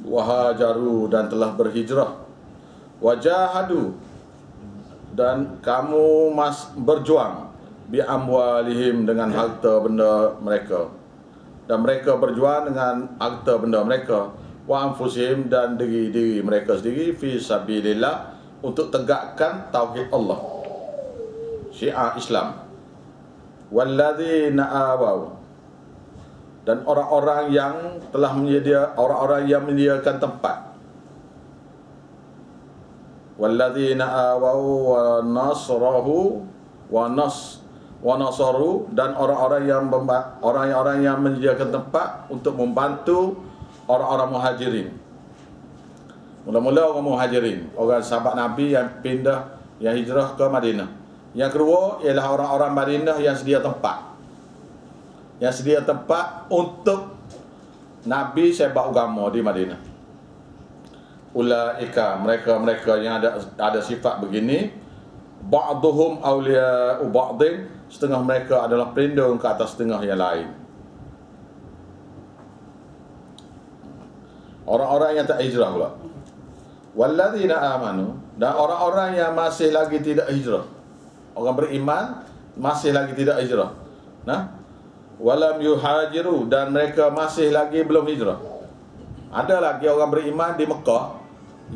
wahajaru, dan telah berhijrah, wajahadu, dan kamu berjuang, bi amwalihim, dengan harta benda mereka, dan mereka berjuang dengan harta benda mereka, wa anfusihim, dan diri mereka sendiri, fi sabilillah, untuk tegakkan tauhid Allah, syiar Islam. Walladzina awaw, dan orang-orang yang telah menyediakan tempat. Walladzina awaw wa nasrahu wa nasaru, dan orang-orang yang menyediakan tempat untuk membantu orang-orang muhajirin. Mula-mula orang muhajirin, orang sahabat Nabi yang pindah, yang hijrah ke Madinah. Yang kedua ialah orang-orang Madinah yang sedia tempat, untuk Nabi sepak agama di Madinah. Ulaika, mereka yang ada sifat begini, ba'duhum awliya'u ba'din, setengah mereka adalah pelindung ke atas setengah yang lain. Orang-orang yang tak hijrah pula. Walladzina amanu, dan orang-orang yang masih lagi tidak hijrah. Orang beriman masih lagi tidak hijrah. Nah, walam yuhajiru, dan mereka masih lagi belum hijrah. Ada lagi orang beriman di Mekah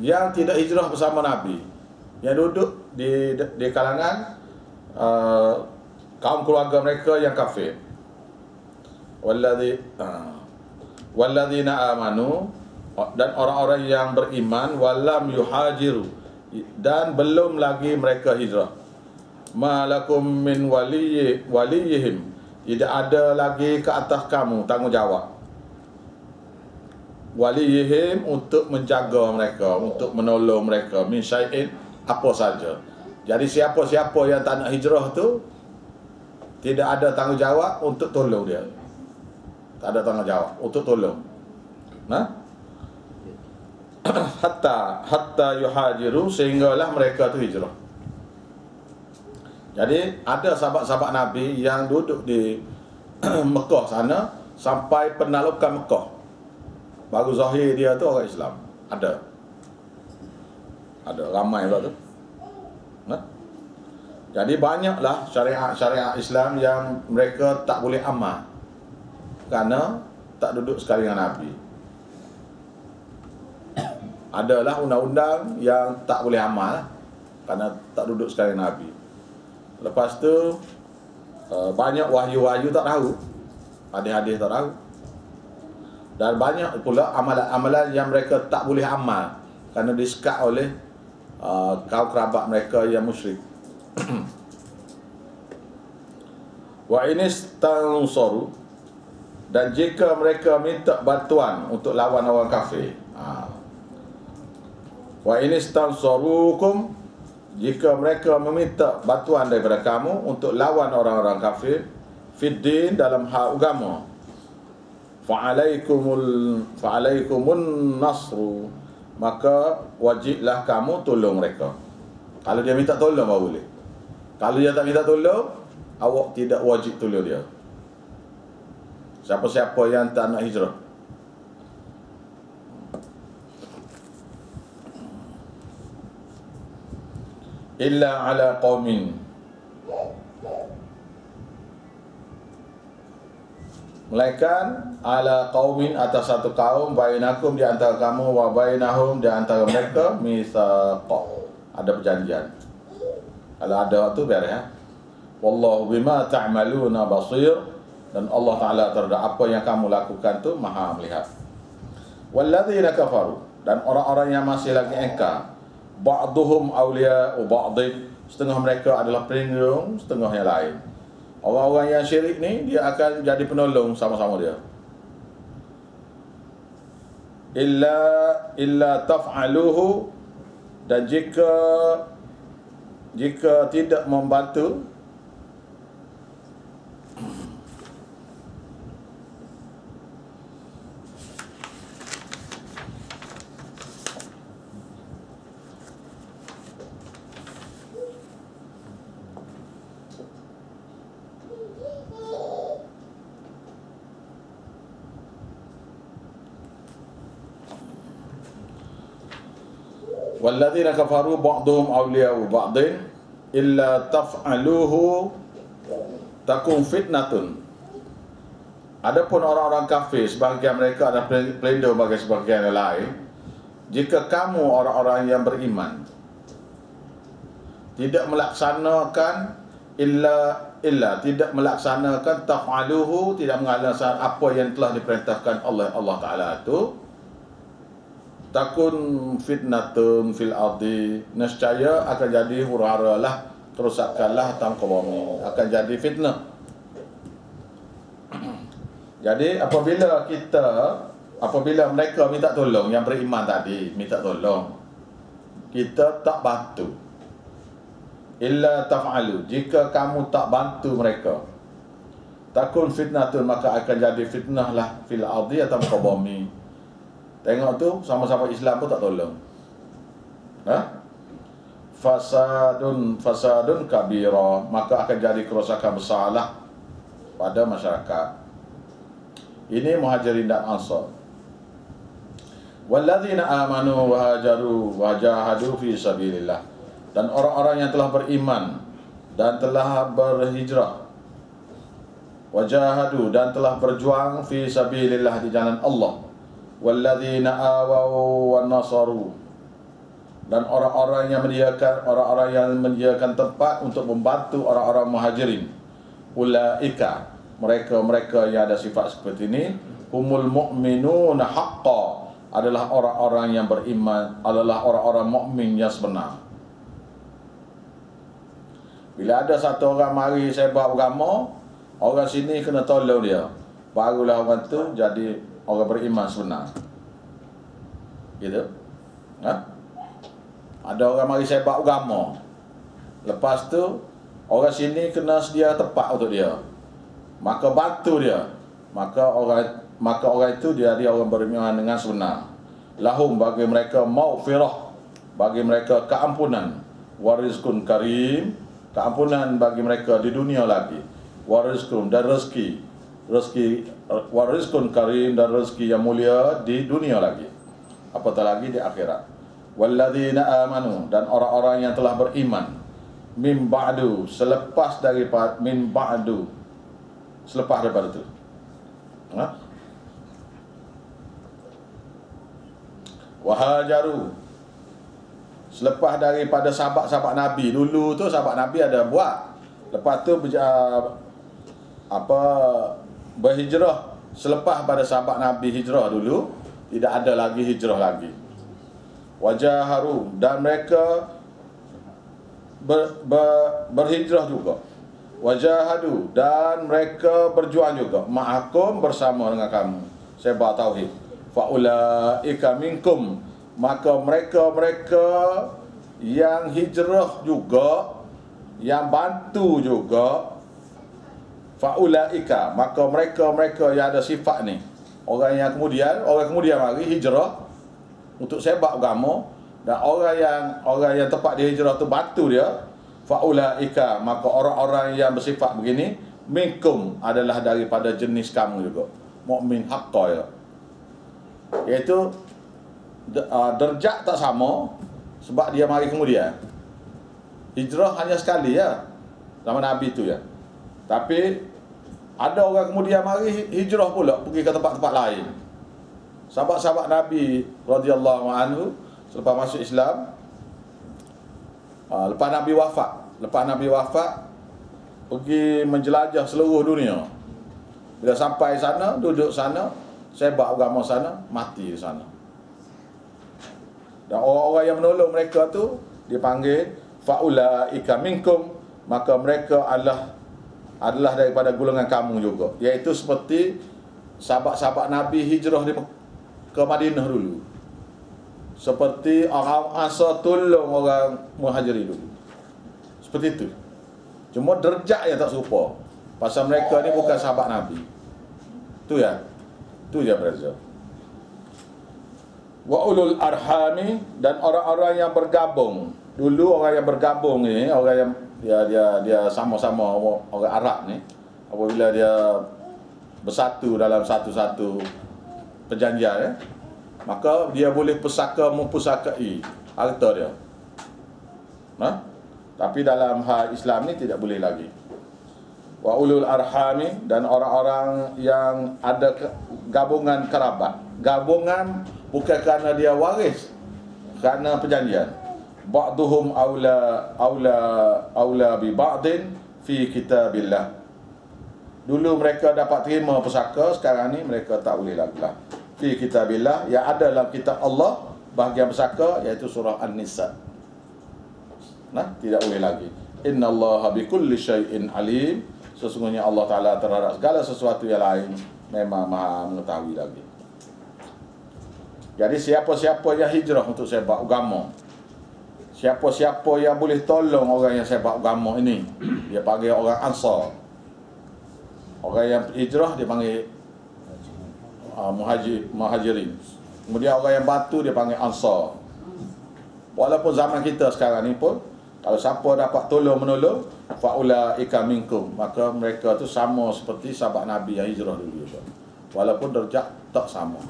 yang tidak hijrah bersama Nabi, yang duduk di kalangan kaum keluarga mereka yang kafir. Walladzina amanu, dan orang-orang yang beriman, walam yuhajiru, dan belum lagi mereka hijrah. Malakum min waliyihim, tidak ada lagi ke atas kamu tanggungjawab. Waliyihim, untuk menjaga mereka, untuk menolong mereka, min syai'in, apa saja. Jadi siapa-siapa yang tak nak hijrah tu tidak ada tanggungjawab untuk tolong dia. Tak ada tanggungjawab untuk tolong. Nah, hatta yuhajiru, sehinggalah mereka tu hijrah. Jadi ada sahabat-sahabat Nabi yang duduk di Mekah sana sampai penaklukan Mekah. Baru zahir dia tu orang Islam. Ada ramai pula tu. Nah? Jadi banyaklah syariat Islam yang mereka tak boleh amal kerana tak duduk sekali dengan Nabi. Adalah undang-undang yang tak boleh amal kerana tak duduk sekali dengan Nabi. Lepas tu banyak wahyu-wahyu tak tahu, hadis-hadis tak tahu. Dan banyak pula amalan-amalan yang mereka tak boleh amal kerana disekat oleh kaum kerabat mereka yang musyrik. Wa inistansaru, dan jika mereka minta bantuan untuk lawan orang kafir. Wa inistansarukum, jika mereka meminta bantuan daripada kamu untuk lawan orang-orang kafir, fiddin, dalam hal agama, fa'alaikumun nasru, maka wajiblah kamu tolong mereka. Kalau dia minta tolong baru boleh. Kalau dia tak minta tolong, awak tidak wajib tolong dia. Siapa-siapa yang tak nak hijrah. Illa ala qaumin, melainkan ala qaumin, atas satu kaum, bainakum, di antara kamu, wa bainahum, di antara mereka, mitsaq, ada perjanjian. Kalau ada tu biar ya. Wallahu bima ta'maluna basir, dan Allah Ta'ala terhadap apa yang kamu lakukan tu maha melihat. Walladzina kafaru, dan orang-orang yang masih lagi engkar, ba'duhum awliya'u ba'din, setengah mereka adalah pelindung, setengah yang lain. Orang-orang yang syirik ni dia akan jadi penolong sama-sama dia. Illa taf'aluhu, dan jika tidak membantu, walladzina kafaru ba'dhum awliya'u ba'din illa taf'aluhu takun fitnatun. Adapun orang-orang kafir, sebahagian mereka adalah pelindung bagi sebahagian yang lain. Jika kamu orang-orang yang beriman tidak melaksanakan tidak melaksanakan taf'aluhu, tidak melaksanakan apa yang telah diperintahkan oleh Allah Ta'ala itu, takun fitnatun fil ardi, nescaya akan jadi huru-hara lah, kerosakanlah atas bumi, akan jadi fitnah. Jadi apabila mereka minta tolong, yang beriman tadi minta tolong, kita tak bantu. Illa taf'alu, jika kamu tak bantu mereka, takun fitnatun, maka akan jadi fitnah lah fil ardi, atas bumi. Tengok tu, sama-sama Islam pun tak tolong. Fasadun kabira, maka akan jadi kerosakan besar lah pada masyarakat. Ini Muhajirin dan Ansar. Walladzina amanu wa hajaru wa jahadu fi sabilillah, dan orang-orang yang telah beriman dan telah berhijrah, wajahadu, dan telah berjuang fi sabilillah, di jalan Allah. Walladzina awaw wa nasaru, dan orang-orang yang menyediakan tempat untuk membantu orang-orang muhajirin. Ulaika, mereka yang ada sifat seperti ini, humul mu'minuna haqqa, adalah orang-orang yang beriman, adalah orang-orang mukmin yang sebenar. Bila ada satu orang mari sebar agama, orang sini kena tolong dia, barulah orang tu jadi orang beriman sebenar. Gitu. Ada orang mari sebar agama, lepas tu orang sini kena sedia tempat untuk dia, maka bantu dia, maka orang itu dia orang beriman dengan sebenar. Lahum, bagi mereka maghfirah, bagi mereka keampunan, warizkun karim, keampunan bagi mereka di dunia lagi, warizkun, dan rezeki warizkun karim, dan rezeki yang mulia di dunia lagi, apatah lagi di akhirat. Walladzina amanu, dan orang-orang yang telah beriman, min ba'du, selepas daripada itu. Wahajaru, selepas daripada sahabat-sahabat Nabi. Dulu tu sahabat Nabi ada buat, lepas tu berhijrah. Selepas pada sahabat Nabi hijrah dulu, tidak ada lagi hijrah lagi. Wajaharu, dan mereka berhijrah juga. Wajahadu, dan mereka berjuang juga, ma'akum, bersama dengan kamu, sebar tauhid. Fa'ulaika minkum, maka mereka yang hijrah juga, yang bantu juga. Fa'ulaika, maka mereka yang ada sifat ni, orang kemudian mari hijrah untuk sebar agama, dan orang yang tepat di hijrah tu bantu dia. Fa'ulaika, maka orang-orang yang bersifat begini, minkum, adalah daripada jenis kamu juga, mukmin haqqa ya. Iaitu derajat tak sama, sebab dia mari kemudian. Hijrah hanya sekali ya, zaman Nabi tu ya. Tapi ada orang kemudian mari hijrah pula, pergi ke tempat-tempat lain. Sahabat-sahabat Nabi radhiyallahu anhu selepas masuk Islam, lepas Nabi wafat, pergi menjelajah seluruh dunia. Bila sampai sana, duduk sana, sebar agama sana, mati di sana. Dan orang-orang yang menolong mereka tu dipanggil faulaika minkum, maka mereka adalah daripada golongan kamu juga, iaitu seperti sahabat-sahabat Nabi hijrah ke Madinah dulu, seperti orang Ansar tolong orang Muhajirin dulu, seperti itu. Cuma derajat yang tak serupa, pasal mereka ni bukan sahabat Nabi. Tu ya, tu je beza. Wa ulul arhami, dan orang-orang yang bergabung. Dulu orang yang bergabung ni, orang yang dia sama-sama orang Arab ni, apabila dia bersatu dalam satu-satu perjanjian, maka dia boleh mempusakai harta dia. Tapi dalam hal Islam ni tidak boleh lagi. Wa ulul arhami, dan orang-orang yang ada gabungan kerabat. Gabungan bukan kerana dia waris, kerana perjanjian. Ba'duhum aula bi ba'din fi kitabillah. Dulu mereka dapat terima pusaka, sekarang ni mereka tak boleh lagi lah. Fi kitabillah, yang ada dalam kitab Allah bahagian pusaka, iaitu surah An-Nisa. Tidak boleh lagi. Innallaha bikulli syai'in alim. Sesungguhnya Allah Ta'ala terhadap segala sesuatu yang lain memang maha mengetahui lagi. Jadi siapa-siapa yang hijrah untuk sebab agama, siapa-siapa yang boleh tolong orang yang sebab agama ini, dia panggil orang Ansar. Orang yang hijrah dia panggil Muhajirin. Kemudian orang yang batu dia panggil Ansar. Walaupun zaman kita sekarang ni pun, kalau siapa dapat tolong-menolong, faulaika minkum, maka mereka tu sama seperti sahabat Nabi yang hijrah dulu juga, walaupun darjat tak sama.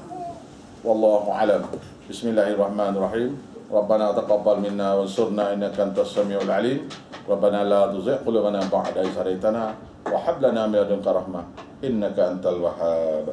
Wallahu a'lam. Bismillahirrahmanirrahim. Rabbana taqabbal minna wansurna innaka antas samiul alim. Rabbana la tuzigh qulubana ba'da idh hadaytana wa hab lana min ladunka rahmah innaka antal wahhab.